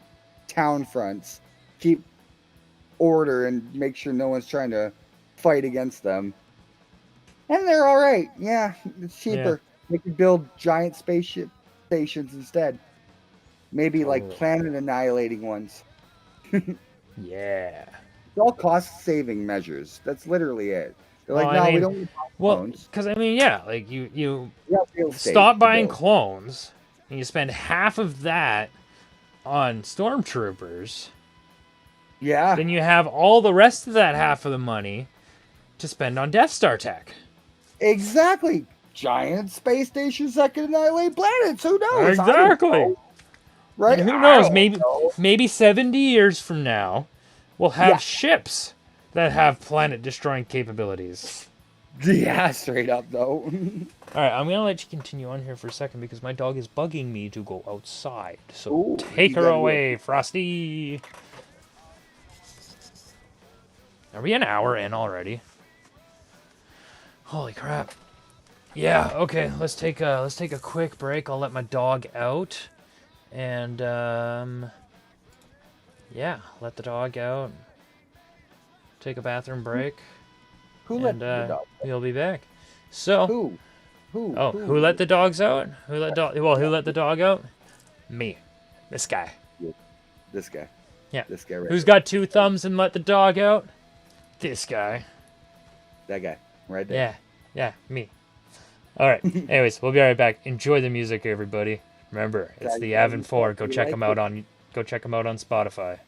town fronts, keep order, and make sure no one's trying to fight against them. And they're all right. Yeah, it's cheaper. They could build giant spaceship stations instead. Maybe like planet annihilating ones. yeah. It's all cost saving measures. That's literally it. They're like, Well, no, I we mean, don't need well, clones. because I mean, yeah, like you We have real estate stop to buying build. clones, and you spend half of that on stormtroopers. Yeah. Then you have all the rest of that half of the money to spend on Death Star tech. Exactly. Giant space stations that can annihilate planets. Who knows? I don't Exactly. know. Right? And who I knows? don't know. Maybe 70 years from now, we'll have Yeah. ships that have planet-destroying capabilities. Yeah, straight up though. All right, I'm gonna let you continue on here for a second because my dog is bugging me to go outside. So Ooh, take you her gotta away, Frosty. Are we an hour in already? Holy crap! Yeah. Okay. Let's take a quick break. I'll let my dog out, and yeah, let the dog out. Take a bathroom break, Who let and the dog? we'll be back. So. Who? Who let the dogs out? Who let the dog out? Me. This guy. This guy. Yeah. This guy right Who's there. got two thumbs and let the dog out? This guy. That guy. Right there. Yeah, me. Alright. Anyways, we'll be right back. Enjoy the music, everybody. Remember, it's the Yavin 4. Go check him out on Spotify.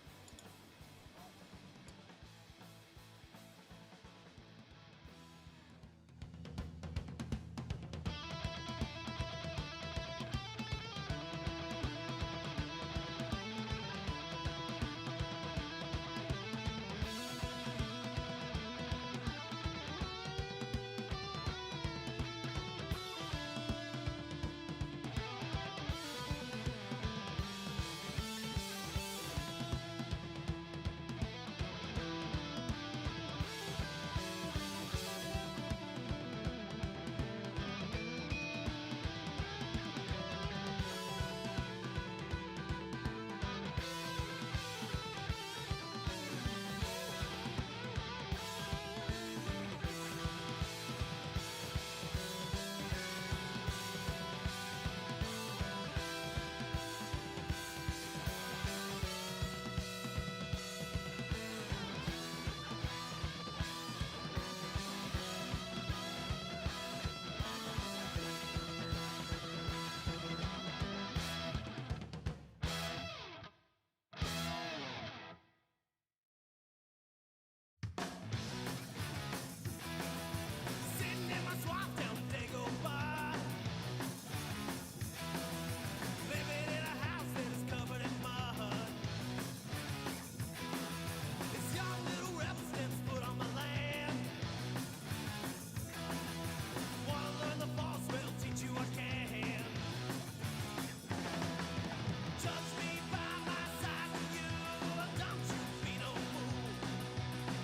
Sitting in my swamp down the Dago bar. Living in a house that is covered in mud. This young little rebel steps foot on my land. Wanna learn the false, well, teach you I can. Judge me by my size of you, don't you be no fool.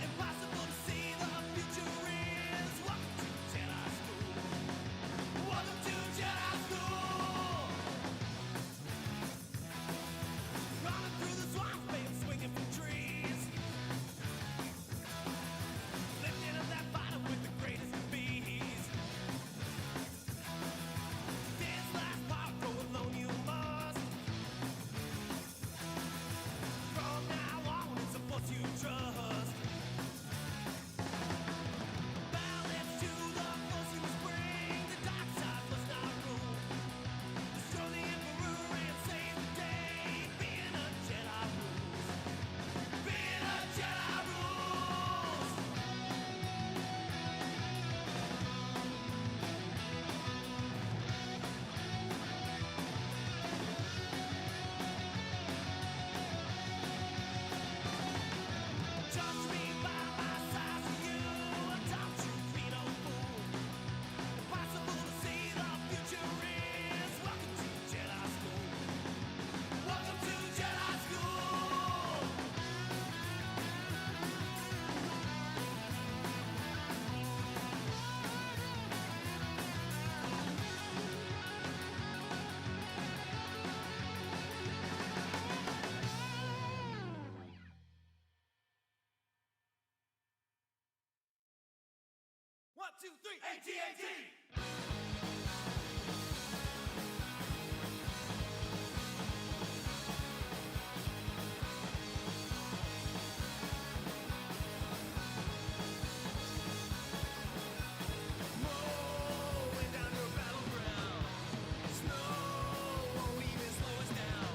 Impossible to see the future is. Welcome to Jedi School. Welcome to Jedi School. Running through the swamp, babe, swinging from trees. Lifting up that bottom with the greatest of bees. This last part, go alone you must. From now on, it's a force you trust. Balance to the force you must bring. The dark side must not rule. Destroy the Emperor and save the day. Being a Jedi rules. Being a Jedi rules. Judge me by my size of you, don't you be no fool. Impossible to see the future is. Welcome to Jedi School. Welcome to Jedi School. One, two, three, AT-AT. Mowing down your battleground. Snow won't even slow us down.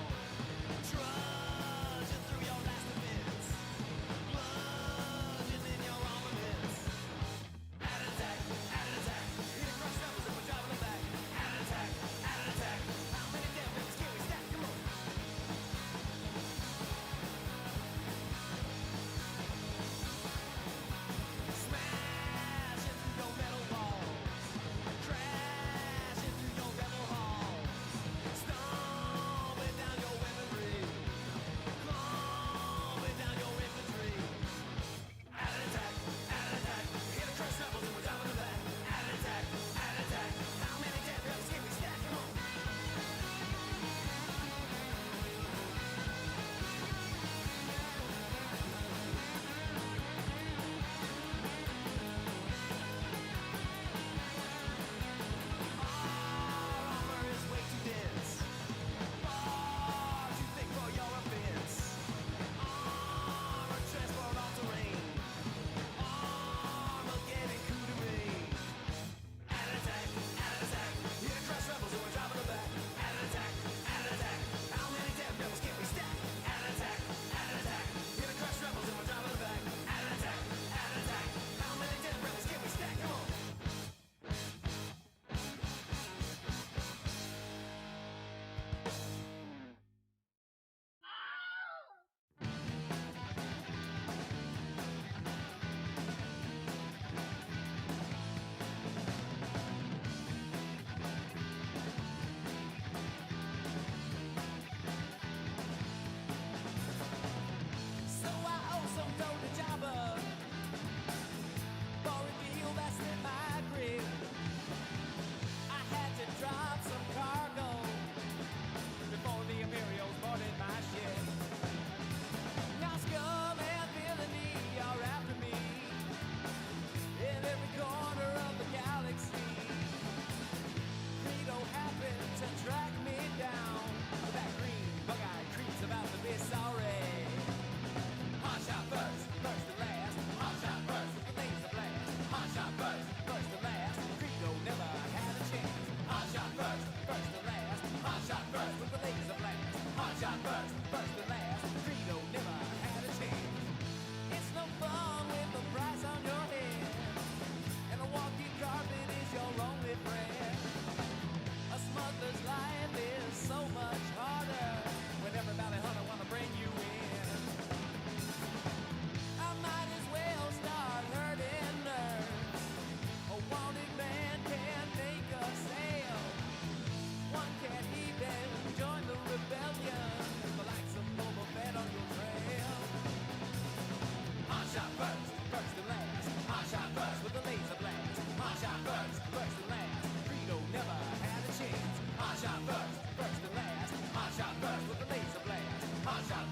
Trudging through your last events. Plunging in your armaments.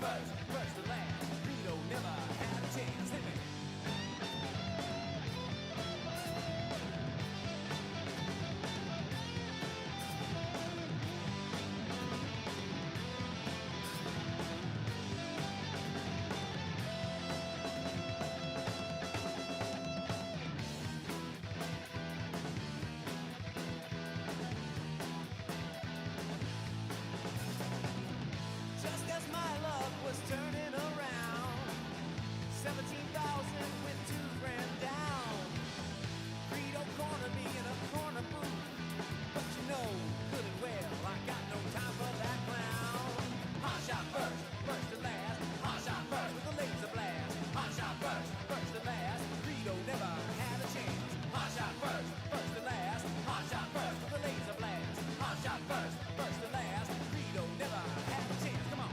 first to last. Greedo never had a chance. Hit me. Just as my luck was turning around, 17,000 went 2 grand down. Greedo cornered me in a corner booth, but you know good and well I got no time for that clown. Hot shot first to last. Hot shot first with a laser blast. Hot shot first to last. Greedo never had a chance. Hot shot first to last. Hot shot first with a laser blast. Hot shot first to last. Greedo never had a chance. Come on.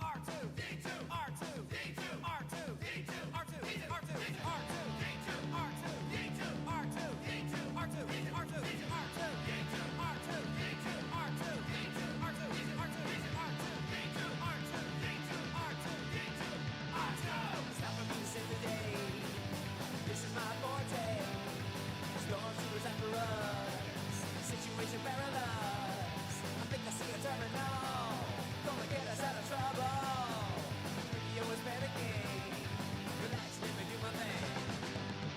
R2, D2, R2, D2, R2, D2, R2, R2, R2, D2, R2, D2, R2, D2, R2, R2, D2, R2, D2, R2, D2, R2, D2, R2, D2, R2, D2, R2, D2, R2, D2, R2. Stop for me to save the day. This is my forte. Stormtroopers after us. Situation perilous. I think I see a terminal. Gonna get us out of trouble. Radio is panicking. Relax, let me do my thing.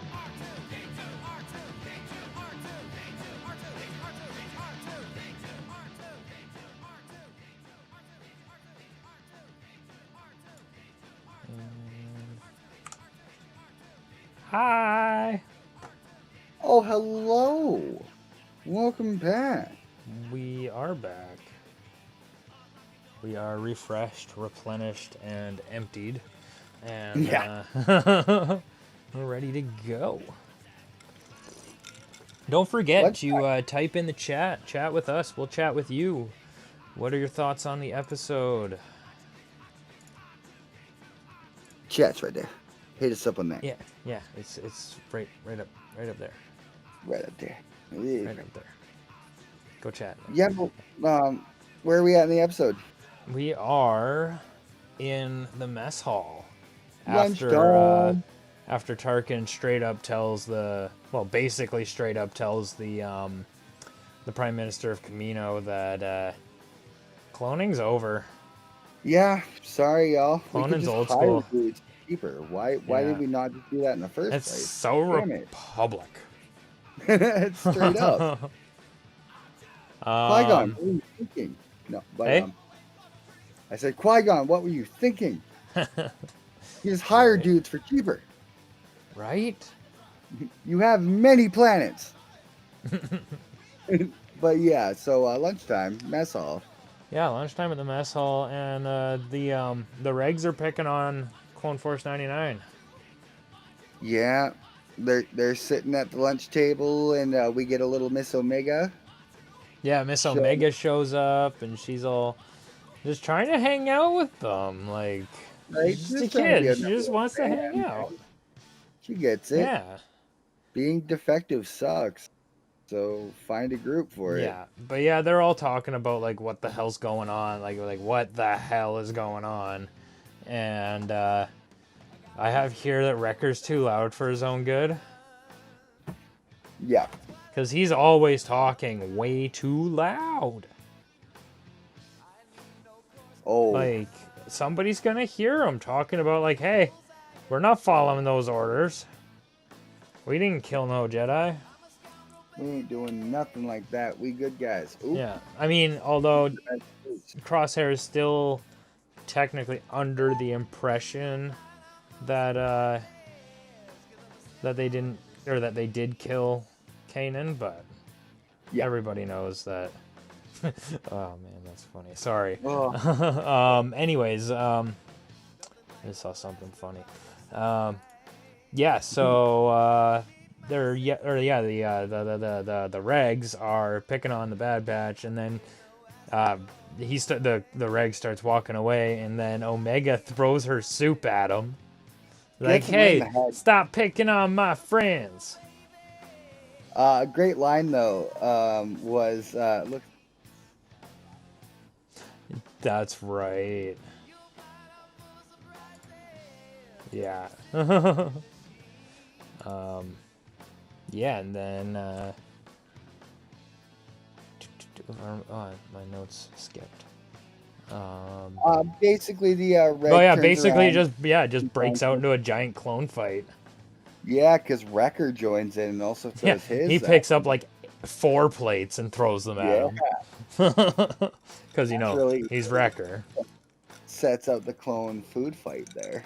R2, D2, R2, D2, R2, D2, R2, R2, R2, D2, R2, D2, R2, Hi. Oh, hello. Welcome back. We are back. We are refreshed, replenished, and emptied. And Yeah. we're ready to go. Don't forget Let's to type in the chat. Chat with us. We'll chat with you. What are your thoughts on the episode? Chat's right there. Hit us up on that. Yeah. It's right up there. Right up there. Right up there. Go chat. Yeah, well, where are we at in the episode? We are in the mess hall Lunch after time. after Tarkin basically straight up tells the Prime Minister of Kamino that cloning's over. Yeah, sorry, y'all. We could Cloning's just old hire school. dudes cheaper. Why Yeah. did we not just do that in the first It's place? so Damn it. Republic. It's straight up. Qui-Gon, what were you thinking? No, but Hey? I said, Qui-Gon, what were you thinking? You just hire dudes for cheaper. Right? You have many planets. But yeah, so lunchtime, mess hall. Yeah, lunchtime at the mess hall, and the regs are picking on Clone Force 99. Yeah, they're sitting at the lunch table, and we get a little Miss Omega. Yeah, Miss So- Omega shows up, and she's all just trying to hang out with them. Like, Right? she's just a Just trying to be kid. a She just number wants to one hang fan, out. right? She gets it. Yeah. Being defective sucks. So find a group for it. Yeah. But yeah, they're all talking about, like, what the hell's going on. Like what the hell is going on? And I have here that Wrecker's too loud for his own good. Yeah. Because he's always talking way too loud. Oh. Like, somebody's gonna hear him talking about, like, hey, we're not following those orders. We didn't kill no Jedi. We ain't doing nothing like that. We good guys. Ooh. Yeah. I mean, although Crosshair is still technically under the impression that that they didn't, or that they did kill Kanan, but Yeah. everybody knows that. Oh man, that's funny. Sorry. Oh. Anyways, I just saw something funny. Yeah, so they're the regs are picking on the Bad Batch, and then the reg starts walking away, and then Omega throws her soup at him, like, Gets him right in "Hey, the head. stop picking on my friends." A great line though was look. That's right. Yeah. Yeah, and then oh, my notes skipped. Basically, the Oh Reg yeah, turns basically around. it just breaks out into a giant clone fight. Yeah, because Wrecker joins in and also Yeah, throws he his. picks up like 4 plates and throws them at Yeah, him. Because really he's Wrecker. sets out the clone food fight there.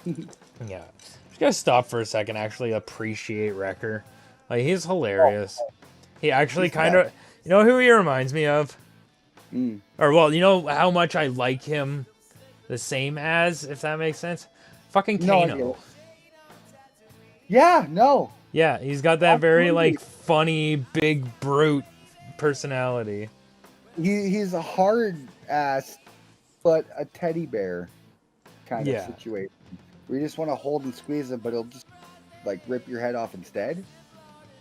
Yeah, just gotta stop for a second. Actually, appreciate Wrecker. Like, he's hilarious. He actually He's kind of, you know who he reminds me of? Mm. Or, well, you know how much I like him the same as, if that makes sense? Fucking No, I get Kano. it. Yeah, no. Yeah, he's got that very, Absolutely. like, funny, big brute personality. He's a hard ass, but a teddy bear kind of Yeah. situation. Where you just want to hold and squeeze him, but he'll just like rip your head off instead.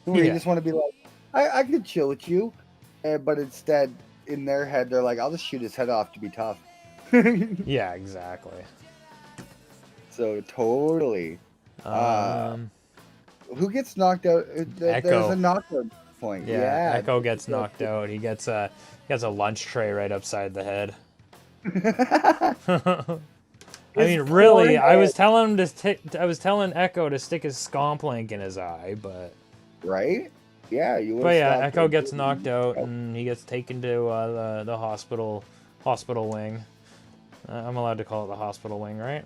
Where you Yeah. just want to be like, I could chill with you, but instead, in their head, they're like, I'll just shoot his head off to be tough. Yeah, exactly. So totally. Who gets knocked out? There's Echo. a knockout point. Yeah, Yeah. Echo gets knocked out. He gets a lunch tray right upside the head. I mean, really, I was telling Echo to stick his scomp link in his eye, but right? Yeah, you would. but yeah, Echo gets knocked out and he gets taken to the hospital wing. I'm allowed to call it the hospital wing, right?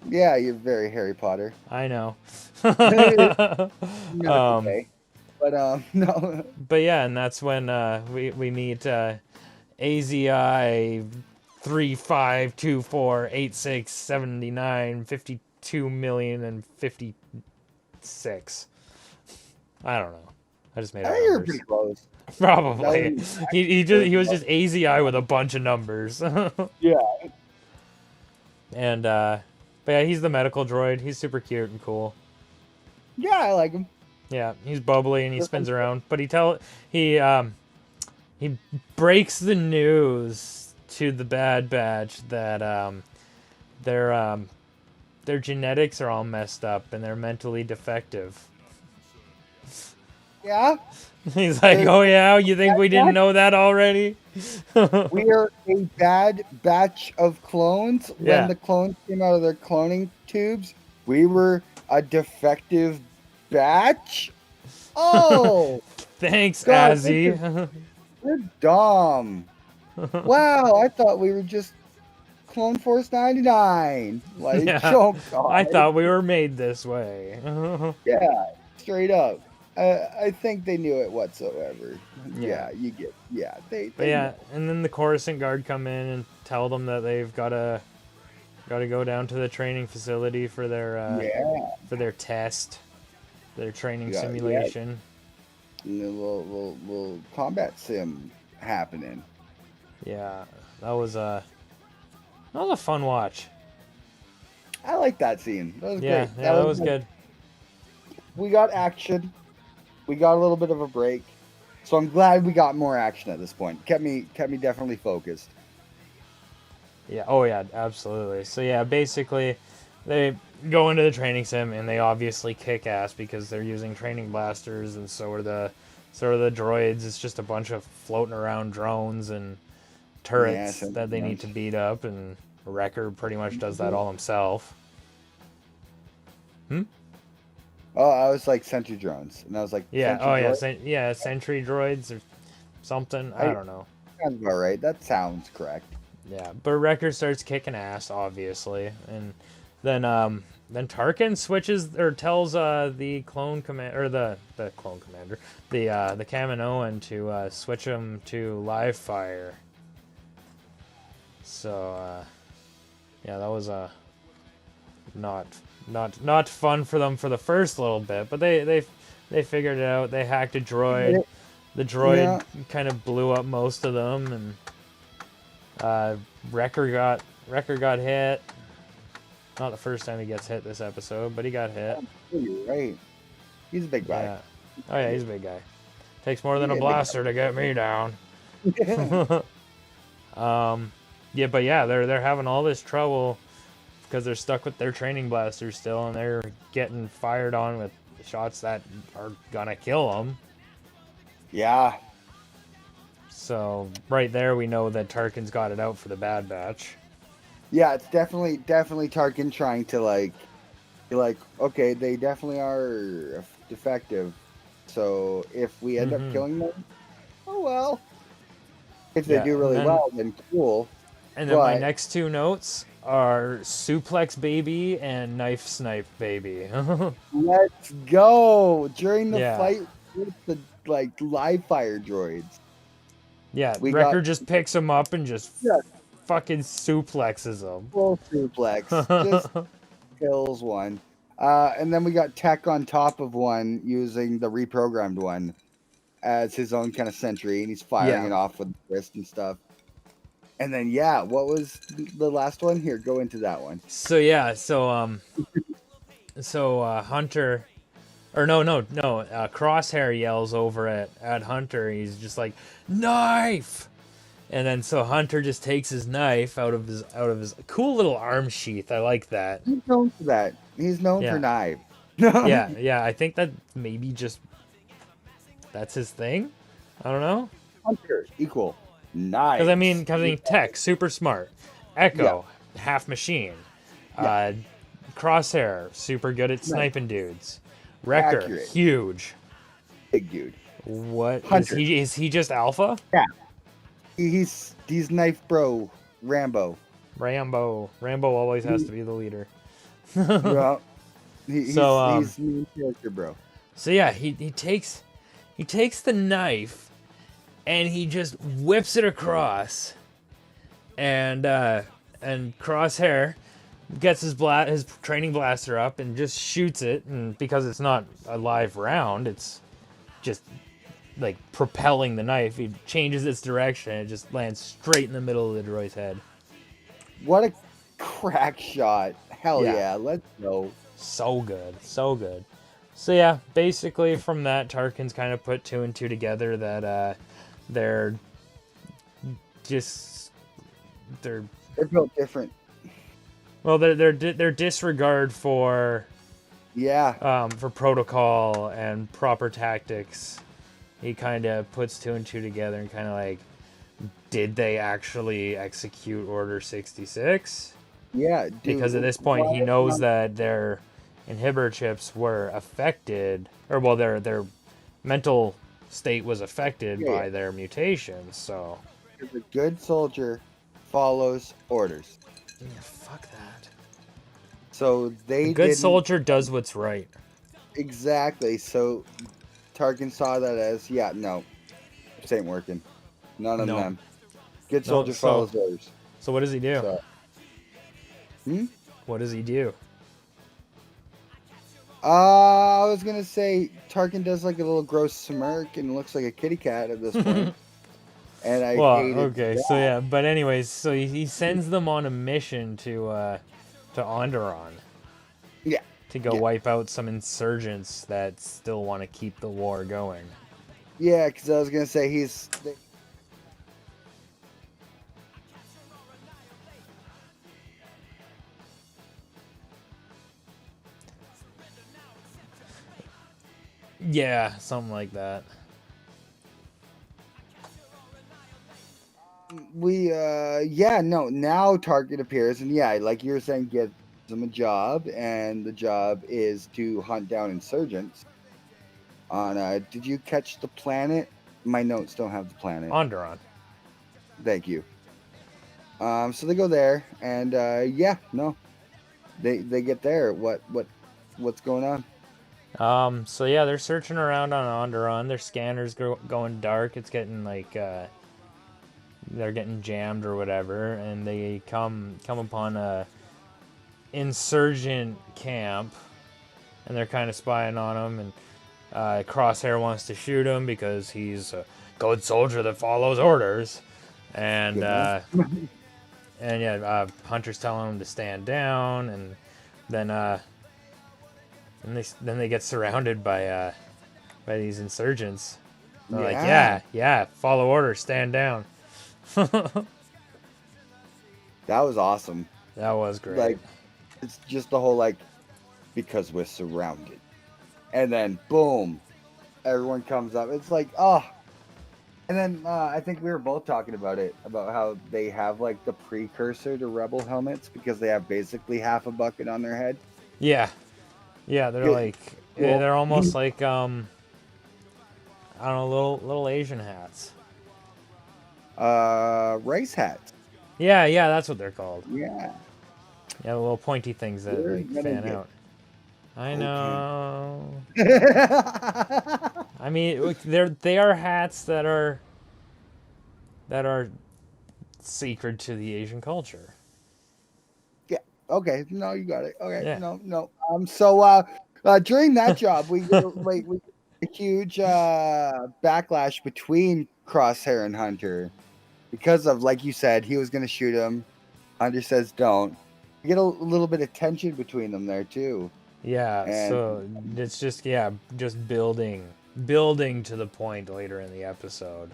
Yeah, you're very Harry Potter. I know. Okay. But no. But yeah, and that's when we meet AZI 3524867952,056. I don't know. I just made I up think you're numbers. pretty close. Probably. He was just AZI with a bunch of numbers. Yeah. And but yeah, he's the medical droid. He's super cute and cool. Yeah, I like him. Yeah, he's bubbly and he spins around, but he breaks the news to the Bad Batch that their genetics are all messed up and they're mentally defective. Yeah. He's like, "Oh yeah, you think we didn't know that already?" We are a bad batch of clones. Yeah. When the clones came out of their cloning tubes, we were a defective batch. Oh, Thanks, God, Azzy. we're dumb. Wow, I thought we were just Clone Force 99. Like, Yeah. oh God. I thought we were made this way. Yeah, straight up. I think they knew it whatsoever. Yeah. Yeah, you get. Yeah, they. But yeah, know. and then the Coruscant Guard come in and tell them that they've gotta go down to the training facility for their test, their training Yeah, simulation. And a little combat sim happening. Yeah, that was a fun watch. I like that scene. That was Yeah, great. yeah, that was good. We got action. We got a little bit of a break. So I'm glad we got more action at this point. Kept me definitely focused. Yeah. Oh yeah, absolutely. So yeah, basically, they go into the training sim and they obviously kick ass because they're using training blasters, and so are the droids. It's just a bunch of floating around drones and turrets that they need to beat up, and Wrecker pretty much does that all himself. Oh, I was like sentry drones, and I was like, Yeah. sentry Oh yeah. droids? Sentry droids or something. I don't know. Sounds about right. That sounds correct. Yeah, but Wrecker starts kicking ass, obviously, and then Tarkin switches or tells the clone command or the clone commander, the Kaminoan to switch him to live fire. So yeah, that was not not fun for them for the first little bit, but they figured it out. They hacked a droid. The droid kind of blew up most of them, and Wrecker got hit. Not the first time he gets hit this episode, but he got hit. You're right. He's a big guy. Yeah. Oh yeah, he's a big guy. Takes more than a blaster to get me down. Yeah, but yeah, they're having all this trouble because they're stuck with their training blasters still, and they're getting fired on with shots that are gonna kill them. Yeah. So right there, we know that Tarkin's got it out for the Bad Batch. Yeah, it's definitely Tarkin trying to be like, okay, they definitely are defective. So if we end up killing them, oh well. If they do really well, then cool. And then my next two notes are Suplex Baby and Knife Snipe Baby. Let's go during the fight with the live fire droids. Yeah, Wrecker just picks him up and just fucking suplexes him. Full suplex, just kills one. And then we got Tech on top of one using the reprogrammed one as his own kind of sentry, and he's firing it off with the wrist and stuff. And then what was the last one? Here, go into that one. So Hunter, or no, Crosshair yells over at Hunter. He's just like, knife, and then so Hunter just takes his knife out of his cool little arm sheath. I like that. He's known for that. He's known for knives. yeah. I think that maybe just that's his thing. I don't know. Hunter equal knives. Because I mean, Tech super smart. Echo half machine. Crosshair super good at sniping dudes. Wrecker huge. Big dude. What is he just alpha? Yeah. He's knife bro Rambo. Rambo always has to be the leader. Well, he's main character, bro. So yeah, he takes the knife and he just whips it across, and Crosshair gets his training blaster up and just shoots it, and because it's not a live round, it's just like propelling the knife. He changes its direction and it just lands straight in the middle of the droid's head. What a crack shot. Hell yeah, let's go. So good. So yeah, basically from that, Tarkin's kind of put two and two together that they're built different. Well, their disregard for for protocol and proper tactics, he kind of puts two and two together and kind of like, did they actually execute Order 66? Yeah, because at this point he knows that their inhibitor chips were affected, or well, their mental state was affected by their mutations. So a good soldier follows orders. Yeah, fuck that. So a good soldier does what's right. Exactly. So Tarkin saw that as no, this ain't working. None of them. Good soldier follows orders. So what does he do? What does he do? I was gonna say Tarkin does like a little gross smirk and looks like a kitty cat at this point. And I hated that. So yeah, but anyways, so he sends them on a mission to Onderon. Yeah. To go wipe out some insurgents that still want to keep the war going. Yeah, because I was gonna say Yeah, something like that. Now Target appears, and like you were saying, gives them a job, and the job is to hunt down insurgents on did you catch the planet? My notes don't have the planet. Onderon. Thank you. So they go there, and they get there. What's going on? So yeah, they're searching around on Onderon. Their scanner's going dark. It's getting like they're getting jammed or whatever, and they come upon a insurgent camp, and they're kind of spying on him, and Crosshair wants to shoot him because he's a good soldier that follows orders, and Hunter's telling him to stand down, and then they get surrounded by these insurgents. They're like, yeah, follow orders, stand down. That was awesome. That was great. Like, it's just the whole, like, because we're surrounded. And then, boom, everyone comes up. It's like, oh. And then I think we were both talking about it, about how they have, like, the precursor to Rebel helmets because they have basically half a bucket on their head. Yeah. Yeah, they're like, they're almost like, I don't know, little Asian hats. Rice hats. Yeah, that's what they're called. Yeah. Yeah, the little pointy things that fan out. I know. I mean, they are hats that are sacred to the Asian culture. Yeah. Okay. No, you got it. Okay. Yeah. No. So during that job, we get a huge backlash between Crosshair and Hunter because of, like you said, he was going to shoot him. Hunter says don't. You get a little bit of tension between them there too. Yeah, And so it's just building to the point later in the episode.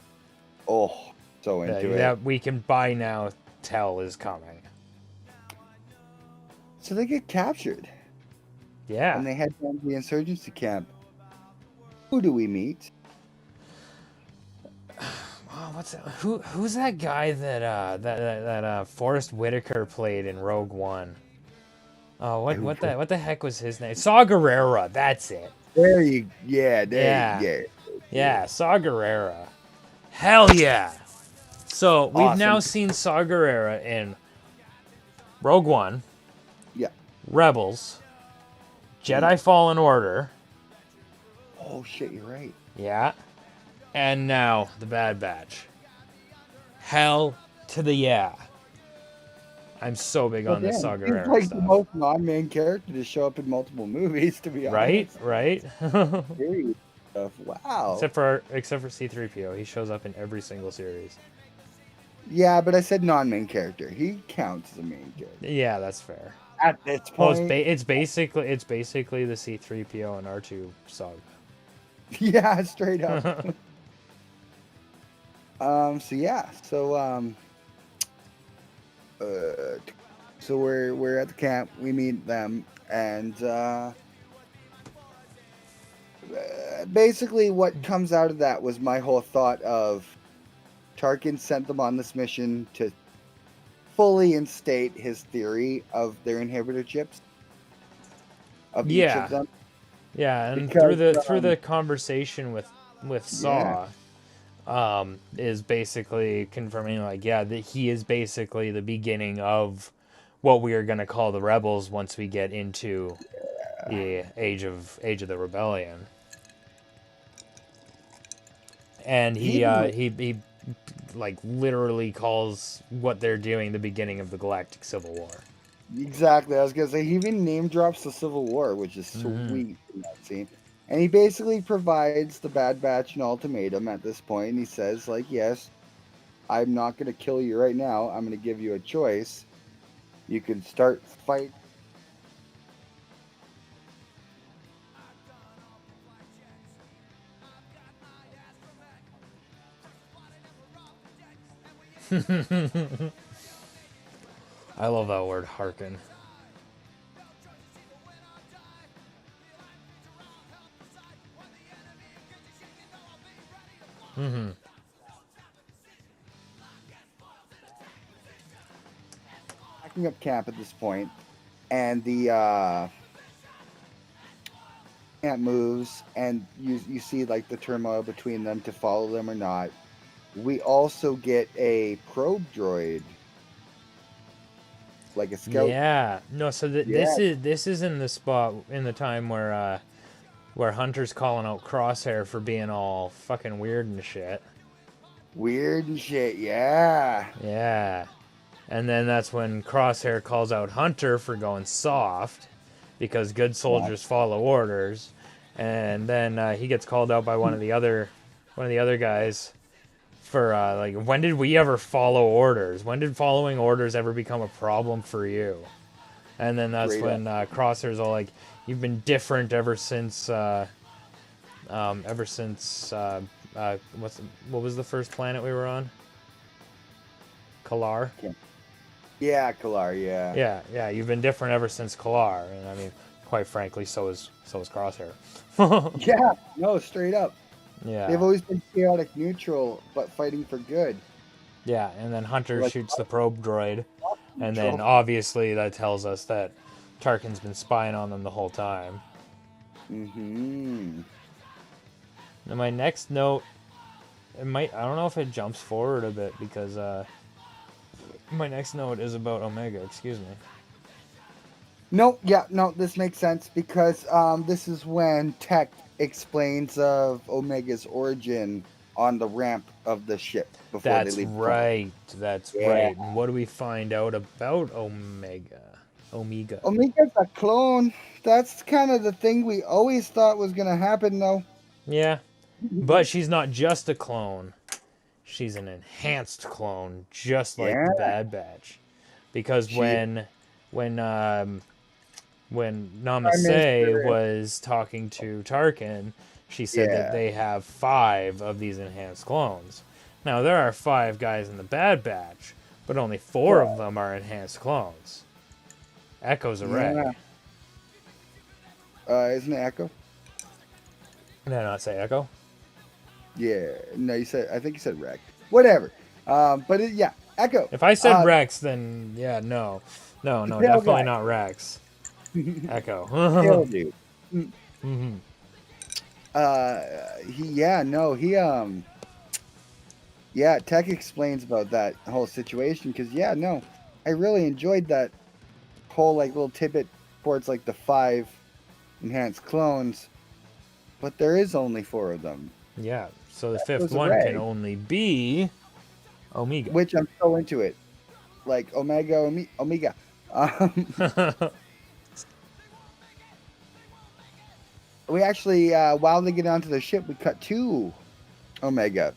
Oh, so into it. That we can by now tell is coming. So they get captured. Yeah. And they head down to the insurgency camp. Who do we meet? Oh, what's that? Who's that guy that Forrest Whitaker played in Rogue One? Oh, what the heck was his name? Saw Gerrera, that's it. There you go. Yeah, Saw Gerrera. Hell yeah. So we've now seen Saw Gerrera in Rogue One. Yeah. Rebels. Jedi Fallen Order. Oh shit, you're right. Yeah. And now the Bad Batch. Hell to the yeah. I'm so big on this Saw Gerrera He's like stuff. the most non-main character to show up in multiple movies, to be honest. Right. Serious stuff. Wow. Except for C-3PO, he shows up in every single series. Yeah, but I said non-main character. He counts as a main character. Yeah, that's fair. At this Well, point, it's basically the C-3PO and R2 saga. Yeah, straight up. So we're at the camp. We meet them, and basically what comes out of that was my whole thought of Tarkin sent them on this mission to fully instate his theory of their inhibitor chips. Of each of them. Yeah, and Because, through the conversation with Saw, is basically confirming that he is basically the beginning of what we are going to call the Rebels once we get into the age of the Rebellion. And he like literally calls what they're doing the beginning of the Galactic Civil War. Exactly. I was gonna say he even name drops the Civil War, which is sweet in that scene. And he basically provides the Bad Batch an ultimatum at this point. And he says, like, yes, I'm not gonna kill you right now. I'm gonna give you a choice. You can start fight. I love that word, hearken. Backing up camp at this point, and the camp moves, and you see like the turmoil between them to follow them or not. We also get a probe droid, like a scout. Yeah, no. So this is in the spot in the time where Hunter's calling out Crosshair for being all fucking weird and shit. Weird and shit, yeah. Yeah, And then that's when Crosshair calls out Hunter for going soft, because good soldiers follow orders. And then he gets called out by one of the other guys for like, when did we ever follow orders? When did following orders ever become a problem for you? And then that's Great when Crosshair's all like, you've been different ever since what was the first planet we were on? Kalar. Yeah, Kalar, yeah. Yeah, you've been different ever since Kalar, and I mean, quite frankly, so is Crosshair. Yeah, no, straight up. Yeah. They've always been chaotic neutral, but fighting for good. Yeah, and then Hunter Like, shoots the probe droid, and then neutral. obviously that tells us that Tarkin's been spying on them the whole time. Mm-hmm. And my next note, I don't know if it jumps forward a bit, because my next note is about Omega, excuse me. No, this makes sense because this is when Tech explains of Omega's origin on the ramp of the ship before That's they leave. right. That's Yeah. right. And what do we find out about Omega? Omega's a clone. That's kind of the thing we always thought was going to happen, though. Yeah, but she's not just a clone. She's an enhanced clone, just like the Bad Batch. Because when Namaste was talking to Tarkin, she said that they have 5 of these enhanced clones. Now, there are 5 guys in the Bad Batch, but only 4 of them are enhanced clones. Echo's a Reg. Isn't it Echo? Did I not say Echo? Yeah. No, I think you said Rec. Whatever. Echo. If I said Rex, then yeah, no, definitely not Rex. Echo. Tail dude. Mm-hmm. Tech explains about that whole situation because I really enjoyed that whole like little tidbit towards like the 5 enhanced clones, but there is only 4 of them. Yeah, so the 5th one can only be Omega. Which I'm so into it. Like Omega. We actually, while they get onto the ship, we cut to Omega.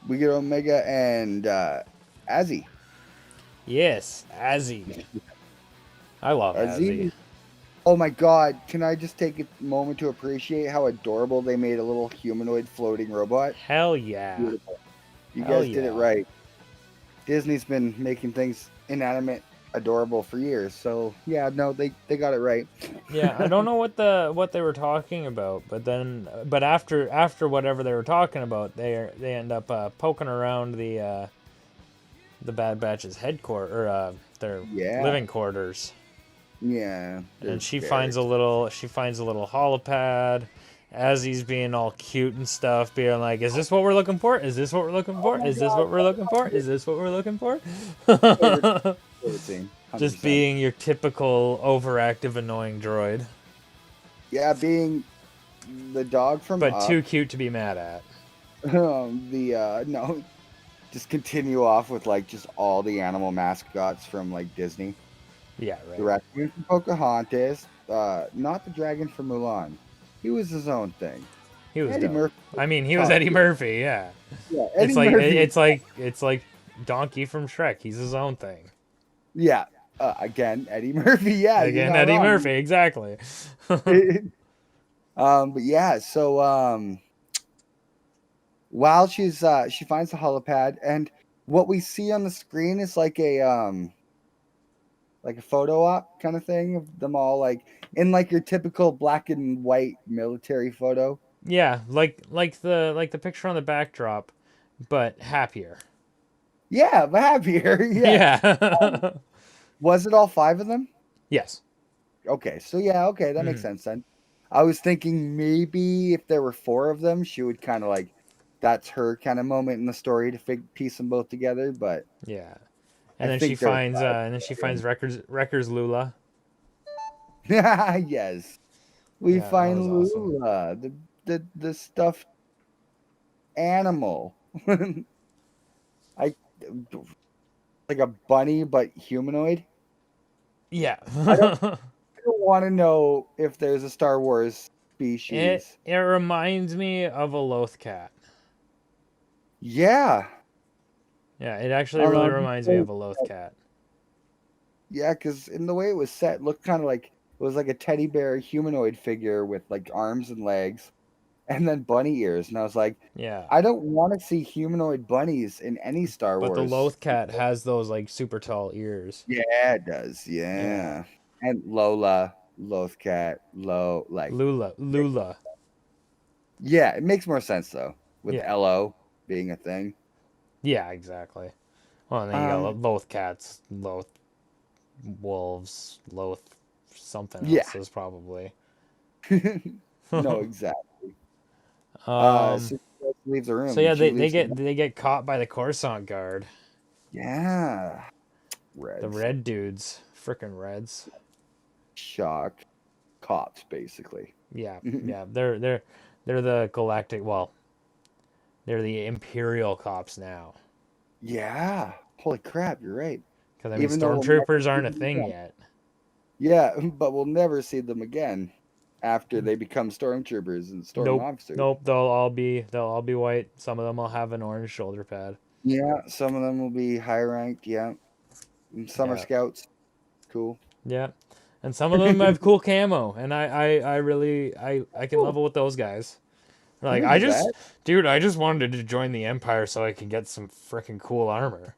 We get Omega and Azzy. Yes, Azzy. I love Azzy. Oh my god, can I just take a moment to appreciate how adorable they made a little humanoid floating robot? Hell yeah. Beautiful. You guys did it right. Disney's been making things inanimate adorable for years, so yeah, no, they got it right. Yeah, I don't know what they were talking about, but after whatever they were talking about, they end up poking around the Bad Batch's headquarters, or their living quarters. Yeah. And she finds a little holopad. Azzy's being all cute and stuff, being like, "Is this what we're looking for? Is this what we're looking for? Is this what we're looking for? Is this what we're looking for?" Just being your typical overactive, annoying droid. Yeah, being the dog from But too cute to be mad at. Just continue off with like just all the animal mascots from like Disney. Yeah, right. The raccoon from Pocahontas, not the dragon from Mulan. He was his own thing. He was Eddie Murphy. I mean, he was Eddie Murphy, yeah. Yeah, Eddie Murphy. It's like Donkey from Shrek. He's his own thing. Yeah. Again, Eddie Murphy. Yeah. Again, Eddie Murphy. Exactly. But yeah, so while she finds the holopad, and what we see on the screen is like a photo op kind of thing of them all like in like your typical black and white military photo. Yeah, like the picture on the backdrop, but happier. Yeah, but happier. Yeah. Was it all 5 of them? Yes. Okay, so that makes sense then. I was thinking maybe if there were 4 of them, she would kind of like, that's her kind of moment in the story to piece them both together. But yeah, and then she finds Wrecker's Lula. Yes, we find Lula, awesome. the stuffed animal. like a bunny but humanoid. Yeah. I don't want to know if there's a Star Wars it species. it reminds me of a loth cat. Yeah. Yeah, it actually really reminds me of a loth cat. Yeah, because in the way it was set, it looked kind of like it was like a teddy bear humanoid figure with like arms and legs, and then bunny ears. And I was like, Yeah. I don't want to see humanoid bunnies in any Star But the Wars. loth cat has those like super tall ears. Yeah, it does. Yeah. Yeah. And Lola, Lothcat, like, Lula. yeah, it makes more sense though, with Yeah. LO being a thing. Yeah, exactly. Well, and then you got Um, loth cats, loth wolves, loth something yeah. else is probably. No, exactly. um So she leaves the so room yeah, and she they leaves the, get caught by the Coruscant guard. yeah, The Reds, red dudes. Frickin' reds. shock, cops, basically. Yeah, yeah. They're the galactic, well, they're the Imperial cops now. Yeah. Holy crap, you're right. Because I mean Even though we'll never stormtroopers see aren't a them thing again. yet. Yeah, but we'll never see them again after they become stormtroopers and storm Nope. officers. Nope. They'll all be white. Some of them will have an orange shoulder pad. Yeah, some of them will be high ranked. Yeah, and some are Yeah. scouts. Cool. Yeah. And some of them have cool camo, and I really I can Cool. level with those guys. I Like can do that. dude, I just wanted to join the Empire so I can get some freaking cool armor.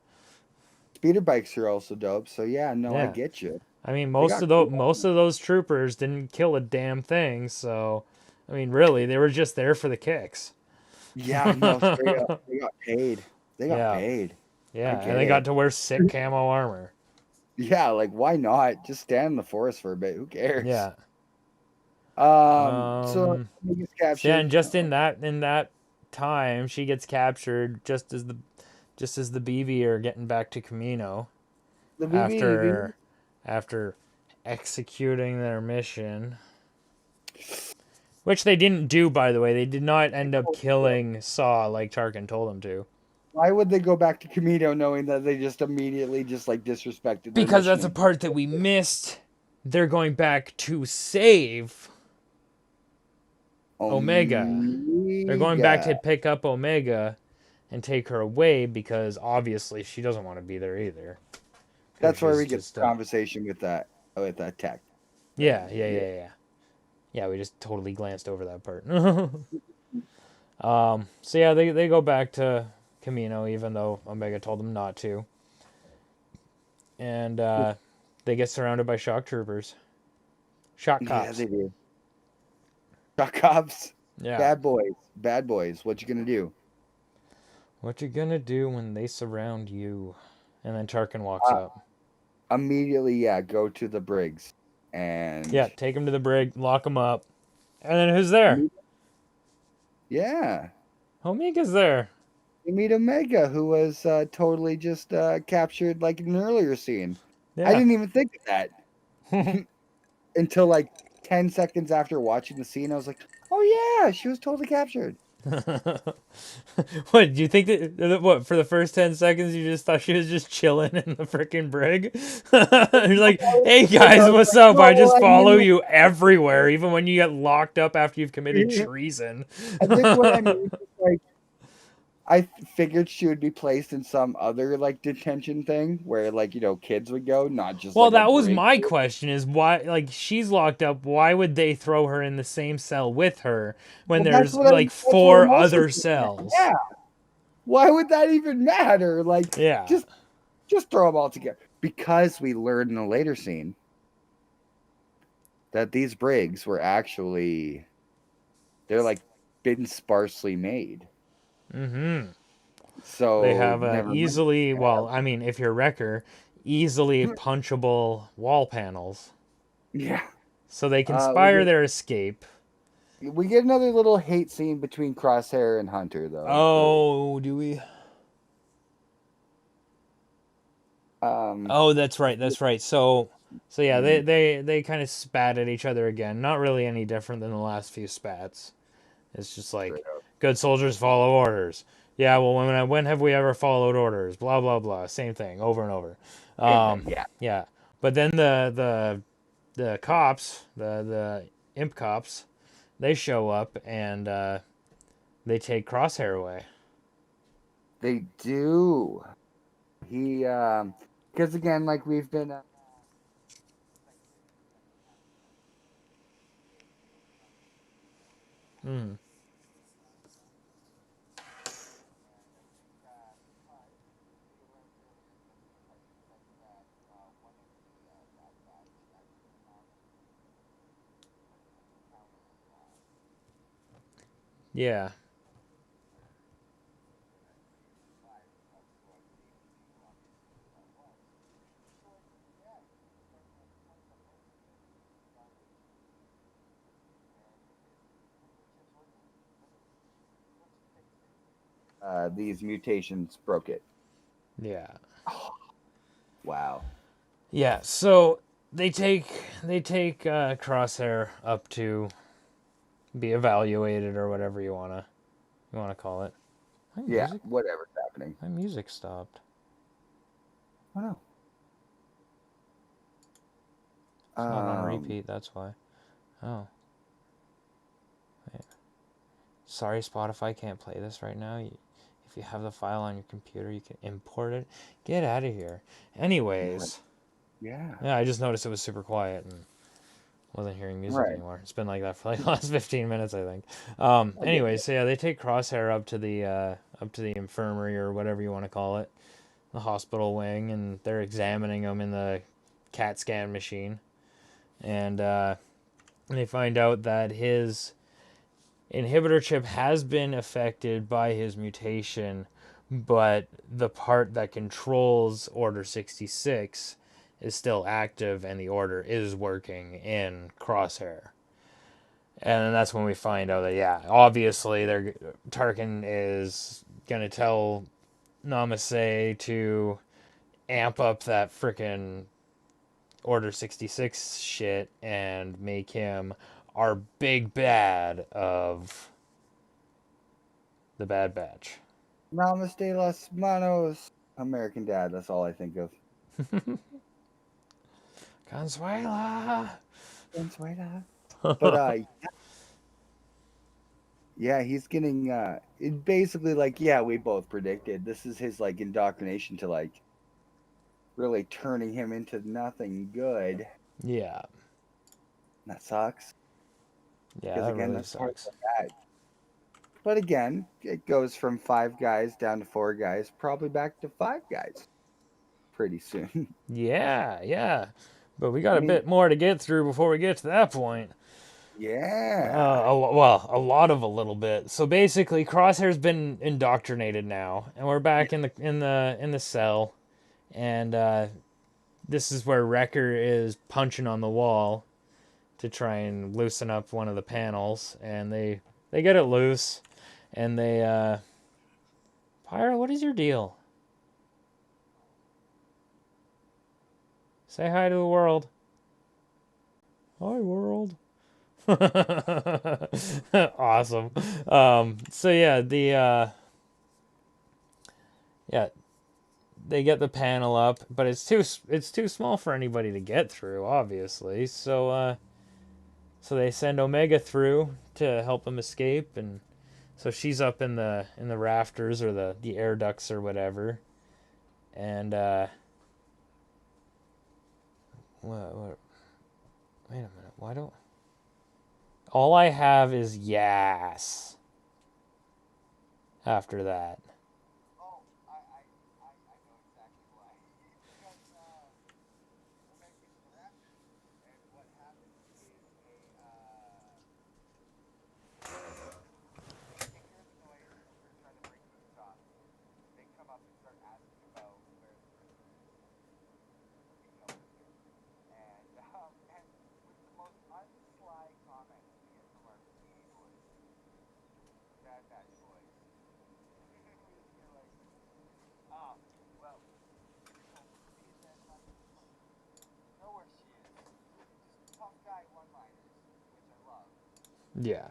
Speeder bikes are also dope. So yeah, no, I Yeah. get you. I mean They got cool. most of those troopers didn't kill a damn thing, so I mean really, they were just there for the kicks. Yeah, no, straight up, they got paid. They got Yeah. paid. I Yeah, and get they got it. to wear sick camo armor. Yeah, like why not? Just stand in the forest for a bit. Who cares? Yeah. So Um he gets so yeah, and captured. just in that time she gets captured just as the BV are getting back to Camino The BB. after after executing their mission. Which they didn't do, by the way. They did not end up killing Saw like Tarkin told them to. Why would they go back to Camino knowing that they just immediately just like disrespected their Because mission? that's a part that we missed. They're going back to save Omega. They're going back Omega. to pick up Omega and take her away because obviously she doesn't want to be there either. Because That's where she's we get just the conversation with that tech. yeah. Yeah, we just totally glanced over that part. So yeah, they go back to Camino even though Omega told them not to. And they get surrounded by shock troopers. Shock Yeah, cops. they do. Shock cops. Yeah. Bad boys. Bad boys. What you gonna do? What you gonna do when they surround you? And then Tarkin walks Uh, up. Immediately, yeah, go to the Briggs. And Yeah, take him to the brig, lock him up. And then who's there? yeah. Omega's there. You meet Omega, who was totally just captured like in an earlier scene. I Yeah. didn't even think of that until like 10 seconds after watching the scene. I was like, oh, yeah, she was totally captured. What, do you think that, what, for the first 10 seconds you just thought she was just chilling in the freaking brig? You're like, hey guys, what's up? I No, just I follow mean, you everywhere, even when you get locked up after you've committed I treason. think what I mean is like, I figured she would be placed in some other like detention thing where like, kids would go, not just Well, like a that was brig. my question is why, like, she's locked up. Why would they throw her in the same cell with her when Well, there's like that's what I'm four also other thinking. cells? Yeah. Why would that even matter? Like, Yeah. just throw them all together. Because we learned in a later scene that these brigs were actually they're like been sparsely made. Mm-hmm. They So have never mind. easily, well, I mean, if you're Wrecker, easily punchable wall panels. Yeah. So they We conspire get their escape. another little hate scene between Crosshair and Hunter though. Oh, do we? Um Oh, that's right. That's right. So yeah, they kind of spat at each other again. Not really any different than the last few spats. It's just like straight up. good soldiers follow orders. Yeah, well, when have we ever followed orders? Blah blah blah. Same thing over and over. Same thing. Yeah. Yeah, but then the cops, the imp cops, they show up and they take Crosshair away. They do. He, because again, like we've been. Mm. Yeah, These mutations broke it. yeah, Wow. yeah. So they take Crosshair up to be evaluated or whatever you wanna call it. My Yeah. music, Whatever's happening. my music stopped. I don't know. It's not on repeat. That's why. Oh, wait. Sorry, Spotify can't play this right now. If you have the file on your computer, you can import it. Get out of here. Right. Anyways, Yeah. yeah, I just noticed it was super quiet and wasn't hearing music Right. anymore. It's been like that for like the last 15 minutes, I think. I get Anyways, it. so yeah, they take Crosshair up to the infirmary or whatever you want to call it, the hospital wing, and they're examining him in the CAT scan machine, and they find out that his inhibitor chip has been affected by his mutation, but the part that controls Order 66 is still active and the order is working in Crosshair. And then that's when we find out that, yeah, obviously Tarkin is going to tell Namaste to amp up that freaking Order 66 shit and make him our big bad of the Bad Batch. Namaste, Los Manos. American Dad. That's all I think of. Consuela. Venezuela. But yeah, he's getting it basically like yeah, we both predicted this is his like indoctrination to like really turning him into nothing good. Yeah, That sucks yeah, because that again, really that's part of sucks. the bad. But again, it goes from 5 guys down to 4 guys, probably back to 5 guys pretty soon. Yeah, yeah, but we got I a mean, bit more to get through before we get to that point. yeah, Well, a lot of a little bit. So basically, Crosshair's been indoctrinated now, and we're yeah, back in the cell, and this is where Wrecker is punching on the wall to try and loosen up one of the panels, and they get it loose, and they Pyra, what is your deal? Say hi to the world. Hi, world. Awesome. So yeah, yeah, they get the panel up, but it's too small for anybody to get through, obviously. So they send Omega through to help them escape, and so she's up in the rafters or the air ducts or whatever, and what? Wait a minute. Why don't all I have is yes after that. Yeah.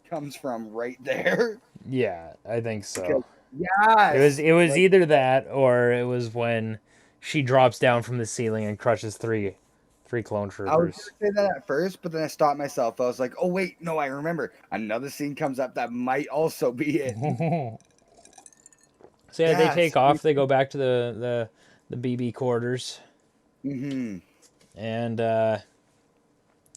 Comes from right there. Yeah, I think Because so. It was yes, it was like either that or it was when she drops down from the ceiling and crushes three clone I was troopers. gonna say that at first, but then I stopped myself. I was like, oh wait, no, I remember. Another scene comes up that might also be it. So yeah, they Yes. take off. They go back to the BB quarters, Mm-hmm. and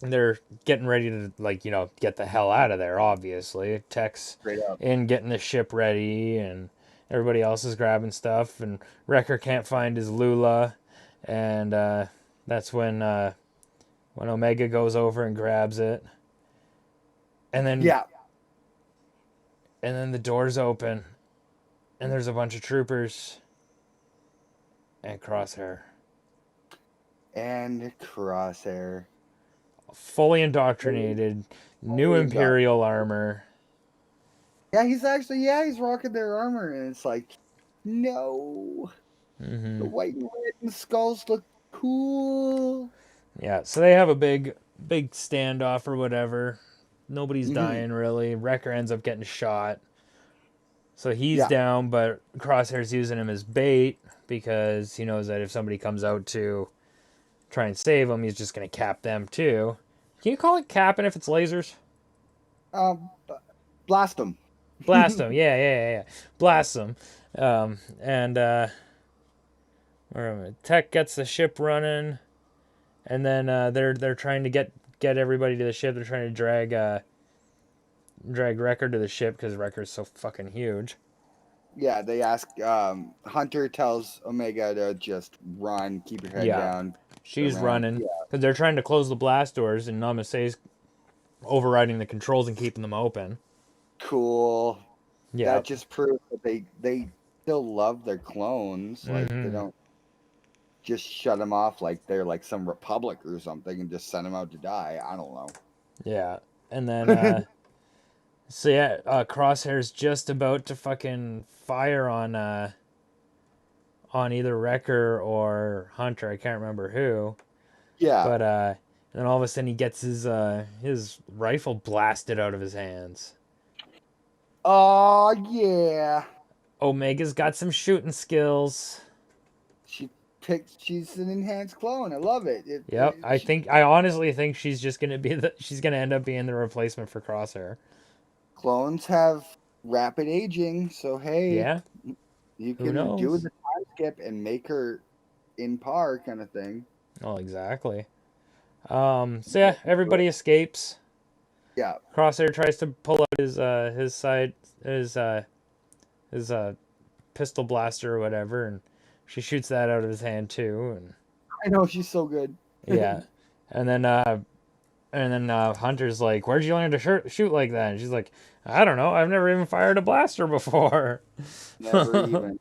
they're getting ready to get the hell out of there. Obviously, Tech's Straight up. in getting the ship ready, and everybody else is grabbing stuff. And Wrecker can't find his Lula, and that's when Omega goes over and grabs it, and then Yeah. the doors open, and there's a bunch of troopers and Crosshair, And Crosshair. fully indoctrinated, new Fully indoctrinated. Imperial armor. Yeah, he's rocking their armor, and it's like, no. The Hmm. white and red and skulls look cool. Yeah, so they have a big standoff or whatever. Nobody's Mm-hmm. dying really. Wrecker ends up getting shot. So he's Yeah. down, but Crosshair's using him as bait because he knows that if somebody comes out to try and save him, he's just going to cap them too. Can you call it capping if it's lasers? Um, blast them. Blast them. Yeah, yeah, yeah, yeah. Blast them. And where am I? Tech gets the ship running, and then they're trying to get everybody to the ship. They're trying to drag Wrecker to the ship because Wrecker's so fucking huge. Yeah, they ask. Hunter tells Omega to just run, keep your head Yeah, down, she's around. running Yeah, because they're trying to close the blast doors, and Namase's overriding the controls and keeping them open. cool. Yeah. That just proves that they still love their clones. Like they Hmm. don't just shut them off like they're like some republic or something and just send them out to die. I don't know. Yeah. And then so yeah, Crosshair's just about to fucking fire on either Wrecker or Hunter. I can't remember who. Yeah. But and then all of a sudden he gets his rifle blasted out of his hands. Oh yeah. Omega's got some shooting skills. She picked. She's an enhanced clone. I love it. Yep, I honestly think she's just gonna be she's gonna end up being the replacement for Crosshair. Clones have rapid aging, so hey, Yeah, you who can do knows? the time skip and make her in par kind of thing. Oh, exactly. So yeah, everybody escapes. Yeah. Crosshair tries to pull out his side his pistol blaster or whatever, and she shoots that out of his hand too, and I know she's so good. yeah, and then Hunter's like, "Where'd you learn to shoot like that?" And she's like, "I don't know. I've never even fired a blaster before." Never even.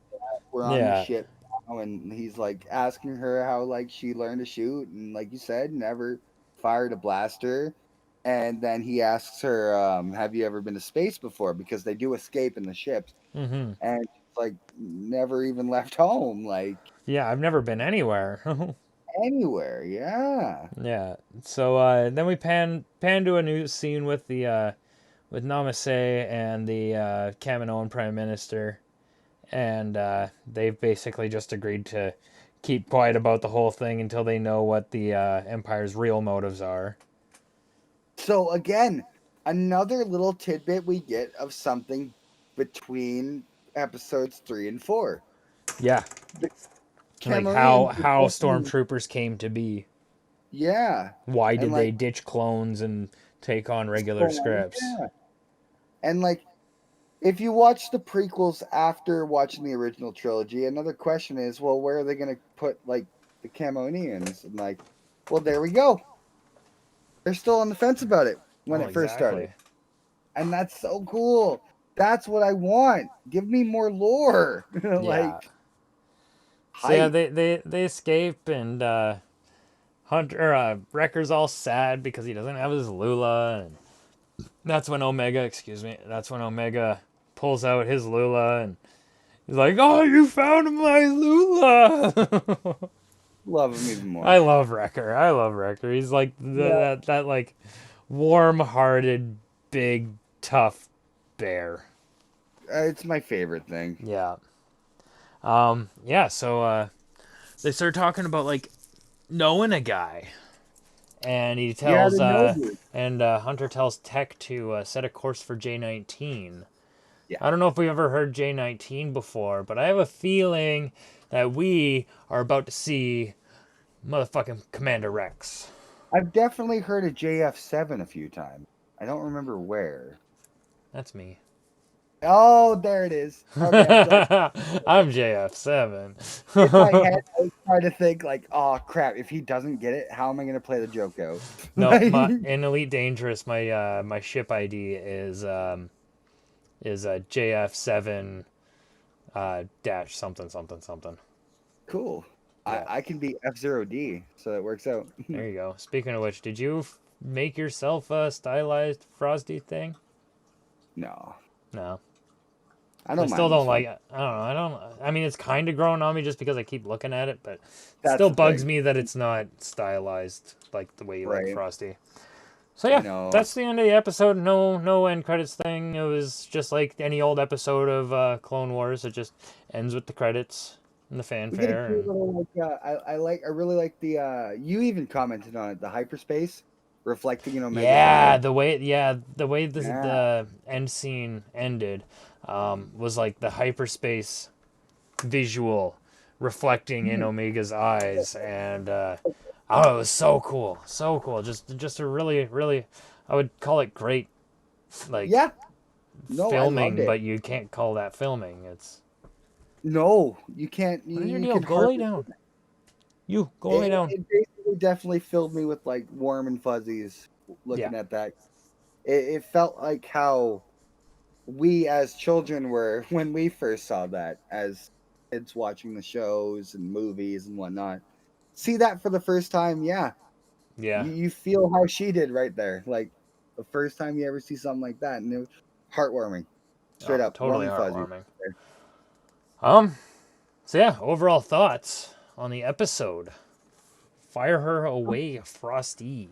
We're on the Yeah. ship now, and he's like asking her how like she learned to shoot, and like you said, never fired a blaster. And then he asks her, "Have you ever been to space before?" Because they do escape in the ships, Hmm. and she's like, "Never even left home, like Yeah, I've never been anywhere. anywhere." Yeah. Yeah. So then we pan to a new scene with the with Namaste and the Kaminoan Prime Minister, and they've basically just agreed to keep quiet about the whole thing until they know what the Empire's real motives are. So again, another little tidbit we get of something between episodes 3 and 4. Yeah, The like Cameroonians were how fucking stormtroopers came to be. yeah, Why and did like they ditch clones and take on regular so, scripts? yeah, and like if you watch the prequels after watching the original trilogy, another question is, well, where are they going to put like the Cameroonians? And like, well, there we go. They're still on the fence about it when Oh, it first started, exactly. and that's so cool. That's what I want. Give me more lore, Yeah. like So yeah, hype. they escape and Hunter Wrecker's all sad because he doesn't have his Lula, and that's when Omega, excuse me, that's when Omega pulls out his Lula and he's like, "Oh, you found my Lula!" Love him even more. I love Wrecker. I love Wrecker. He's like Yeah, that like warm-hearted, big, tough bear. it's my favorite thing. Yeah. Yeah. So they start talking about like knowing a guy, and he Yeah, tells the Nobu. Hunter tells Tech to set a course for J19. Yeah, I don't know if we've ever heard J19 before, but I have a feeling that we are about to see motherfucking Commander Rex. I've definitely heard of JF7 a few times. I don't remember where. That's me. Oh, there it is. Okay, I'm like I'm JF7. in my head. I was trying to think like, oh crap, if he doesn't get it, how am I gonna play the joke out? No, Like, my in Elite Dangerous, my ship ID is JF7 dash something something something. cool. I, Yeah, I can be F0D, so that works out. there you go. Speaking of which, did you make yourself a stylized Fr0zD thing? No, No. I I don't still mind this don't one. like it. I don't know. I don't. I mean, it's kind of growing on me just because I keep looking at it, but it That's still the bugs thing, me that it's not stylized like the way you like right? Frosty. So I yeah, know. that's the end of the episode. No end credits thing. It was just like any old episode of Clone Wars. It just ends with the credits and the We get a fanfare. cute And little like. I really like the. You even commented on it. The hyperspace reflecting in Omega's yeah, eye. the way Yeah. the end scene ended was like the hyperspace visual reflecting in Omega's eyes, and oh, it was so cool, so cool. Just a really, I would call it great, like Yeah. No, I loved filming, it. but you can't call that filming. It's No, you can't. what is your You deal? can Go lay hardly. down. You go lay It, down. it basically definitely filled me with like warm and fuzzies Yeah, looking at that. It felt like how we as children were when we first saw that as kids watching the shows and movies and whatnot. See that for the first time, yeah. yeah. You feel how she did right there. Like the first time you ever see something like that, and it was heartwarming. Straight Oh, up, warm totally and fuzzy. heartwarming. Um. So yeah, overall thoughts on the episode. Fire her away, Frosty.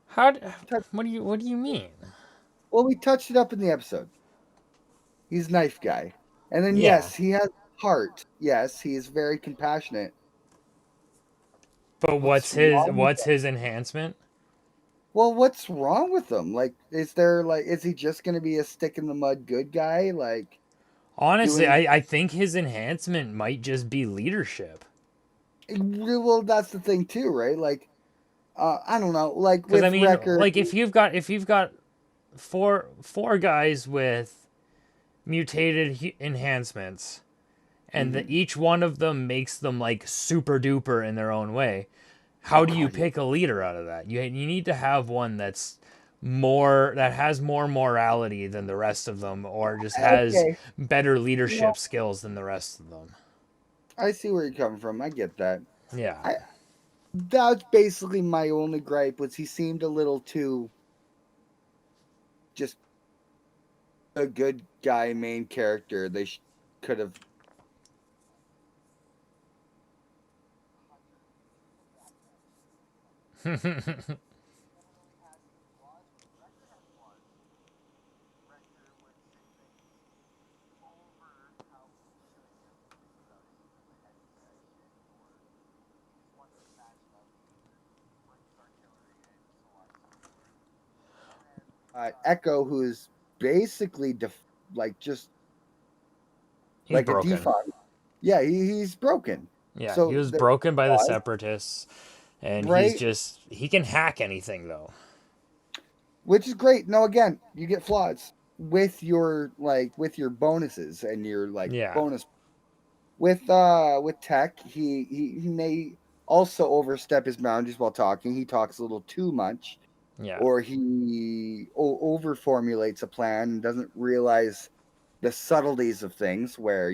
How? What do you mean? Well, we touched it up in the episode. He's knife guy. And then Yeah, yes, he has heart. Yes, he is very compassionate. but What's what's his wrong with what's his enhancement? Well, what's wrong with him? Like, is there like, is he just gonna be a stick in the mud good guy? Like Honestly, doing I think his enhancement might just be leadership. well, that's the thing too, right? Like, I don't know. Like Because I with mean, Wrecker, like if you've got four guys with mutated enhancements, and mhm. each one of them makes them like super duper in their own way. Oh How do you god, yeah. pick a leader out of that? You need to have one that has more morality than the rest of them, or just has Okay, better you know, leadership skills than the rest of them. I see where you're coming from. I get that. Yeah. I That's basically my only gripe was he seemed a little too just a good guy main character. They could have. Echo, who's basically like just He's like a broken. default. Yeah, he's broken. Yeah, he So was there's broken by the flaws, separatists, and right? he can hack anything though. Which is great. No, again, you get flaws. with your bonuses and your like Yeah. bonus with Tech, he may also overstep his boundaries while talking. He talks a little too much, Yeah. or he over formulates a plan and doesn't realize the subtleties of things where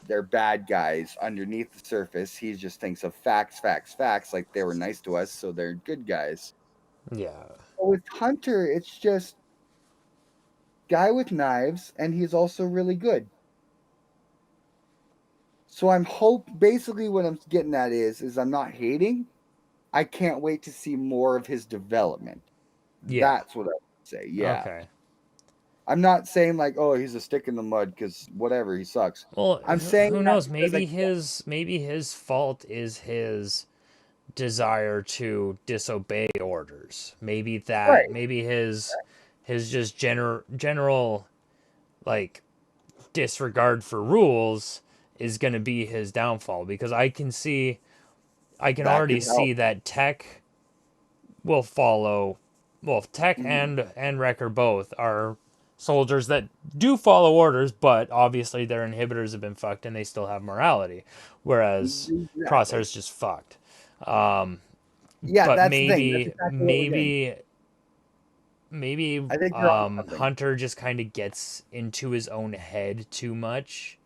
they're bad guys underneath the surface. He just thinks of facts, facts, facts, like they were nice to us, so they're good guys. Yeah. But with Hunter, it's just guy with knives, and he's also really good. So basically what I'm getting at is I'm not hating. I can't wait to see more of his development. Yeah. That's what I would say. Yeah. Okay. I'm not saying like, oh, he's a stick in the mud because whatever, he sucks. Well, I'm saying who that knows? because I Maybe his fault is his desire to disobey orders. right. Maybe his just general like disregard for rules is going to be his downfall, because I can That already could help. see that Tech will follow. Well, Tech Mhm. and Wrecker both are soldiers that do follow orders, but obviously their inhibitors have been fucked and they still have morality, whereas Exactly. Crosshair's just fucked. Um, Yeah, but that's the thing. That's exactly what we're getting. maybe I think you're on something. Hunter just kind of gets into his own head too much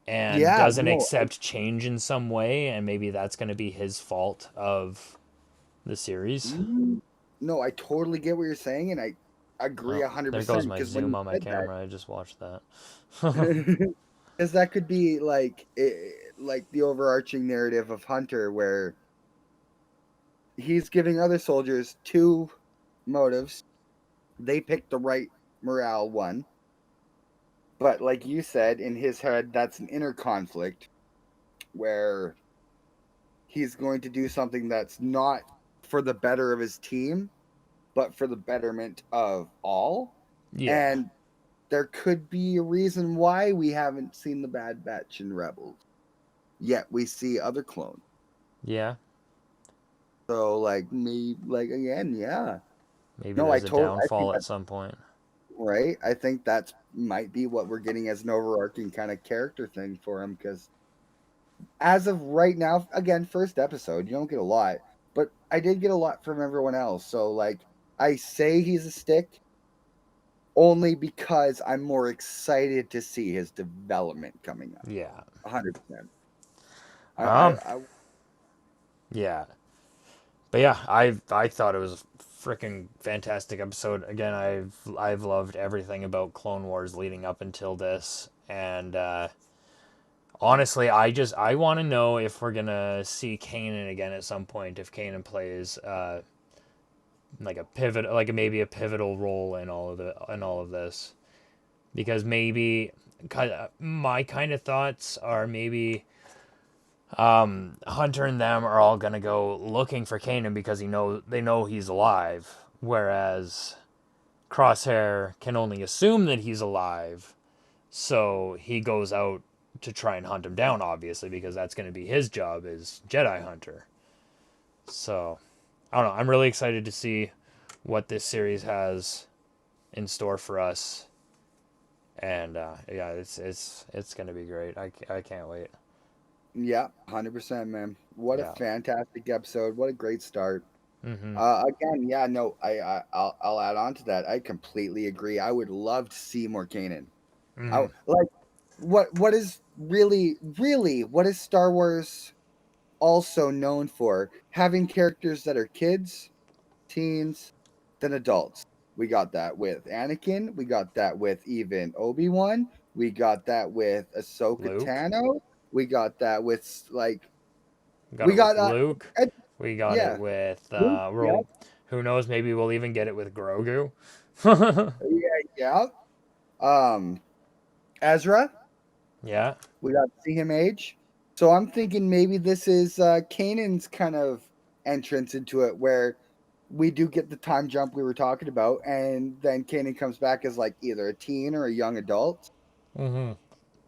and Yeah, doesn't no, accept change in some way, and maybe that's going to be his fault of the series. no, I totally get what you're saying, and I agree Oh, there 100% goes my because when you zoom on my said camera. I just watched that. that, because that could be like the overarching narrative of Hunter, where he's giving other soldiers two motives. They picked the right morale one, but like you said, in his head, that's an inner conflict where he's going to do something that's not for the better of his team, but for the betterment of all. Yeah, And there could be a reason why we haven't seen the Bad Batch in Rebels, yet we see other clones. yeah. So like me, like again, yeah. Maybe No, there's a I think downfall at that's some point. right. I think that's might be what we're getting as an overarching kind of character thing for him because as of right now, again, first episode, you don't get a lot, but I did get a lot from everyone else. So like I say he's a stick only because I'm more excited to see his development coming up. Yeah. 100%. I Um. I, I Yeah. But yeah, I thought it was a freaking fantastic episode. Again, I've loved everything about Clone Wars leading up until this, and honestly, I want to know if we're gonna see Kanan again at some point. If Kanan plays like a pivot, like maybe a pivotal role in all of this, because maybe my kind of thoughts are maybe Hunter and them are all gonna go looking for Kanan because they know he's alive, whereas Crosshair can only assume that he's alive, so he goes out to try and hunt him down, obviously, because that's going to be his job as Jedi Hunter. So, I don't know. I'm really excited to see what this series has in store for us, and yeah, it's going to be great. I can't wait. yeah, 100%, man. What a Yeah. fantastic episode. What a great start. Mm-hmm. Again, yeah, no, I'll add on to that. I completely agree. I would love to see more Kanan. Mm-hmm. Like what is really what is Star Wars also known for? Having characters that are kids, teens, then adults. We got that with Anakin. We got that with even Obi-Wan. We got that with Ahsoka Luke. Tano. We got that with like Got we it with got Luke. Ed- We got it yeah, with Luke, yeah, who knows? Maybe we'll even get it with Grogu. yeah. Um, Ezra. Yeah. We got to see him age. So I'm thinking maybe this is Kanan's kind of entrance into it, where we do get the time jump we were talking about, and then Kanan comes back as like either a teen or a young adult, Mm-hmm.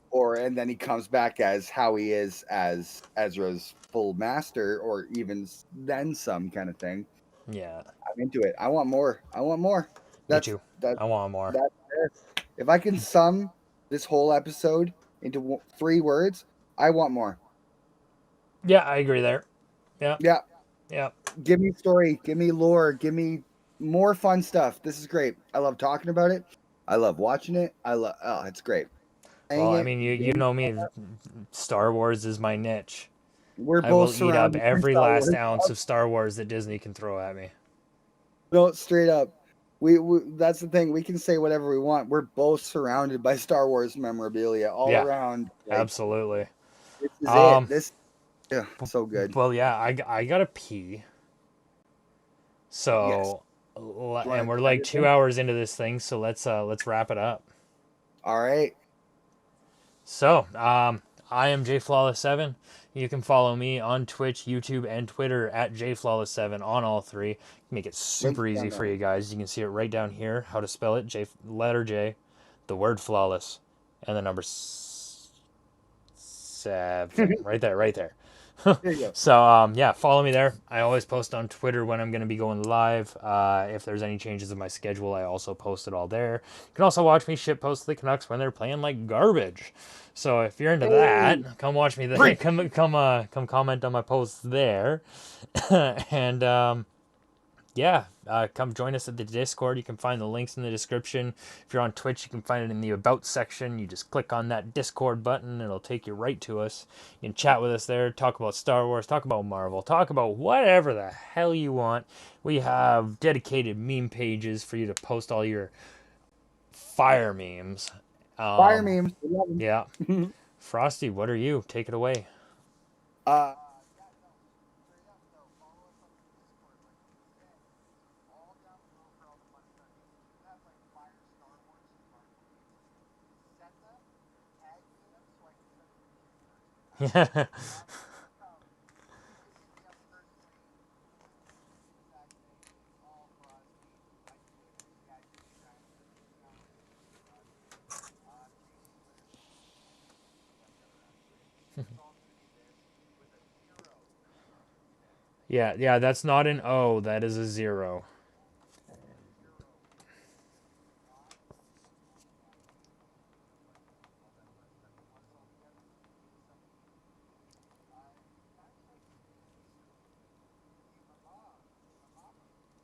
or and then he comes back as how he is as Ezra's full master, or even then some kind of thing. Yeah. I'm into it. I want more. I want more. Me That's too. that I want more. that's it. If I can sum this whole episode into 3 words, I want more. Yeah, I agree there. Yeah, Yeah, yeah. give me story, give me lore, give me more fun stuff. This is great. I love talking about it. I love watching it. It's great. Well, Playing I it. mean, you know me. Star Wars is my niche. We're I both will eat up surrounded by every Star last Wars. ounce of Star Wars that Disney can throw at me. No, straight up. We that's the thing. We can say whatever we want. We're both surrounded by Star Wars memorabilia all Yeah, around. Like absolutely. this is it. Um, This yeah, so good. well, yeah, I gotta pee. Yes. So, Do you and want we're to cut like it two then? hours into this thing, so let's wrap it up. All right. So, I am JFlawless7. You can follow me on Twitch, YouTube, and Twitter at JFlawless7 on all three. Make it Links super easy down for there. you guys. You can see it right down here. How to spell it: letter J, the word flawless, and the number 7. Right there, right there. There you go. So yeah, follow me there. I always post on Twitter when I'm going to be going live. If there's any changes in my schedule, I also post it all there. You can also watch me shit post the Canucks when they're playing like garbage. So if you're into Hey, that, come watch me there. break. Come comment on my posts there, and yeah, come join us at the Discord. You can find the links in the description. If you're on Twitch, you can find it in the About section. You just click on that Discord button, it'll take you right to us. You can chat with us there, talk about Star Wars, talk about Marvel, talk about whatever the hell you want. We have dedicated meme pages for you to post all your fire memes. Fire Um, memes. We love yeah. 'em. Frosty, what are you? Take it away. Yeah, no, straight up though. Follow us on the Discord, like you said. All down below for all the fun stuff. If you have like fire Star Wars Marvel memes, send them, tag me in them so I can send them to you personally. Yeah. Not you can hit me up personally. The exact thing. It's all Frosty. My Twitter, CIG Grinder. Account is Frosty. Jake's Twitter, whatever. It's all gonna be there with a 0 in there. Yeah, that's not an O, that is a 0. A 0. Not all that fun stuff. You want us all together? Hit us up in the you guys like Facebook? Me and my mama, we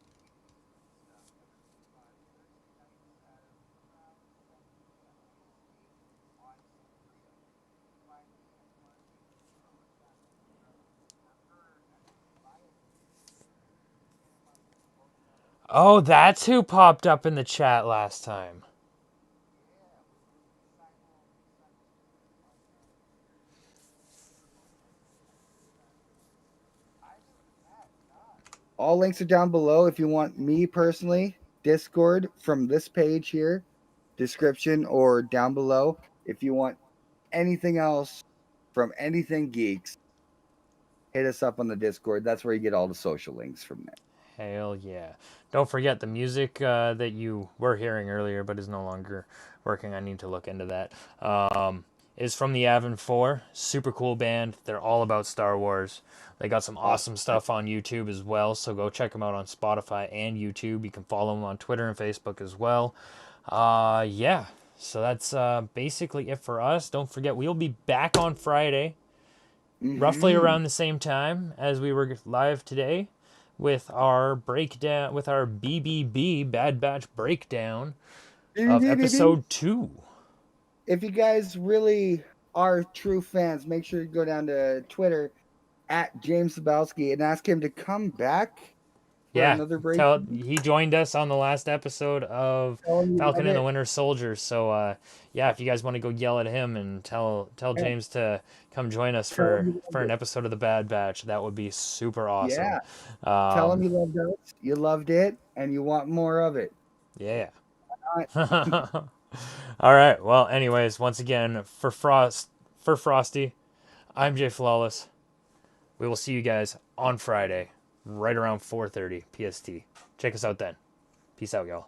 do YouTube stuff every Thursday nights at around 7 p.m. PST on Sabria. You can find me and Frosty over that. For her, I think Maya came up. We're both Oh, that's who popped up in the chat last time. yeah, we simul stream on there for both of us. I think it's either than that, nah. All links are down below if you want me personally. Discord from this page here, description or down below. If you want anything else from Anything Geeks, hit us up on the Discord. That's where you get all the social links from there. Hell yeah. Don't forget the music that you were hearing earlier but is no longer working. I need to look into that. Is from the Yavin 4. Super cool band. They're all about Star Wars. They got some Awesome. awesome stuff on YouTube as well, so go check them out on Spotify and YouTube. You can follow them on Twitter and Facebook as well. Yeah, so that's basically it for us. Don't forget, we'll be back on Friday roughly Mm-hmm. around the same time as we were live today with our breakdown, with our BBB Bad Batch breakdown of episode 2. If you guys really are true fans, make sure you go down to Twitter at James Sabowski and ask him to come back for Yeah, another break. he joined us on the last episode of Tell him you Falcon love and the it. Winter Soldier. So yeah, if you guys want to go yell at him and tell And James to come join us tell him for you loved an it. episode of the Bad Batch, that would be super awesome. Yeah. Tell him you loved us, you loved it, and you want more of it. Yeah. Not- All right. Well, anyways, once again, for Frosty, I'm Jay Flawless. We will see you guys on Friday, right around 4:30 PST. Check us out then. Peace out, y'all.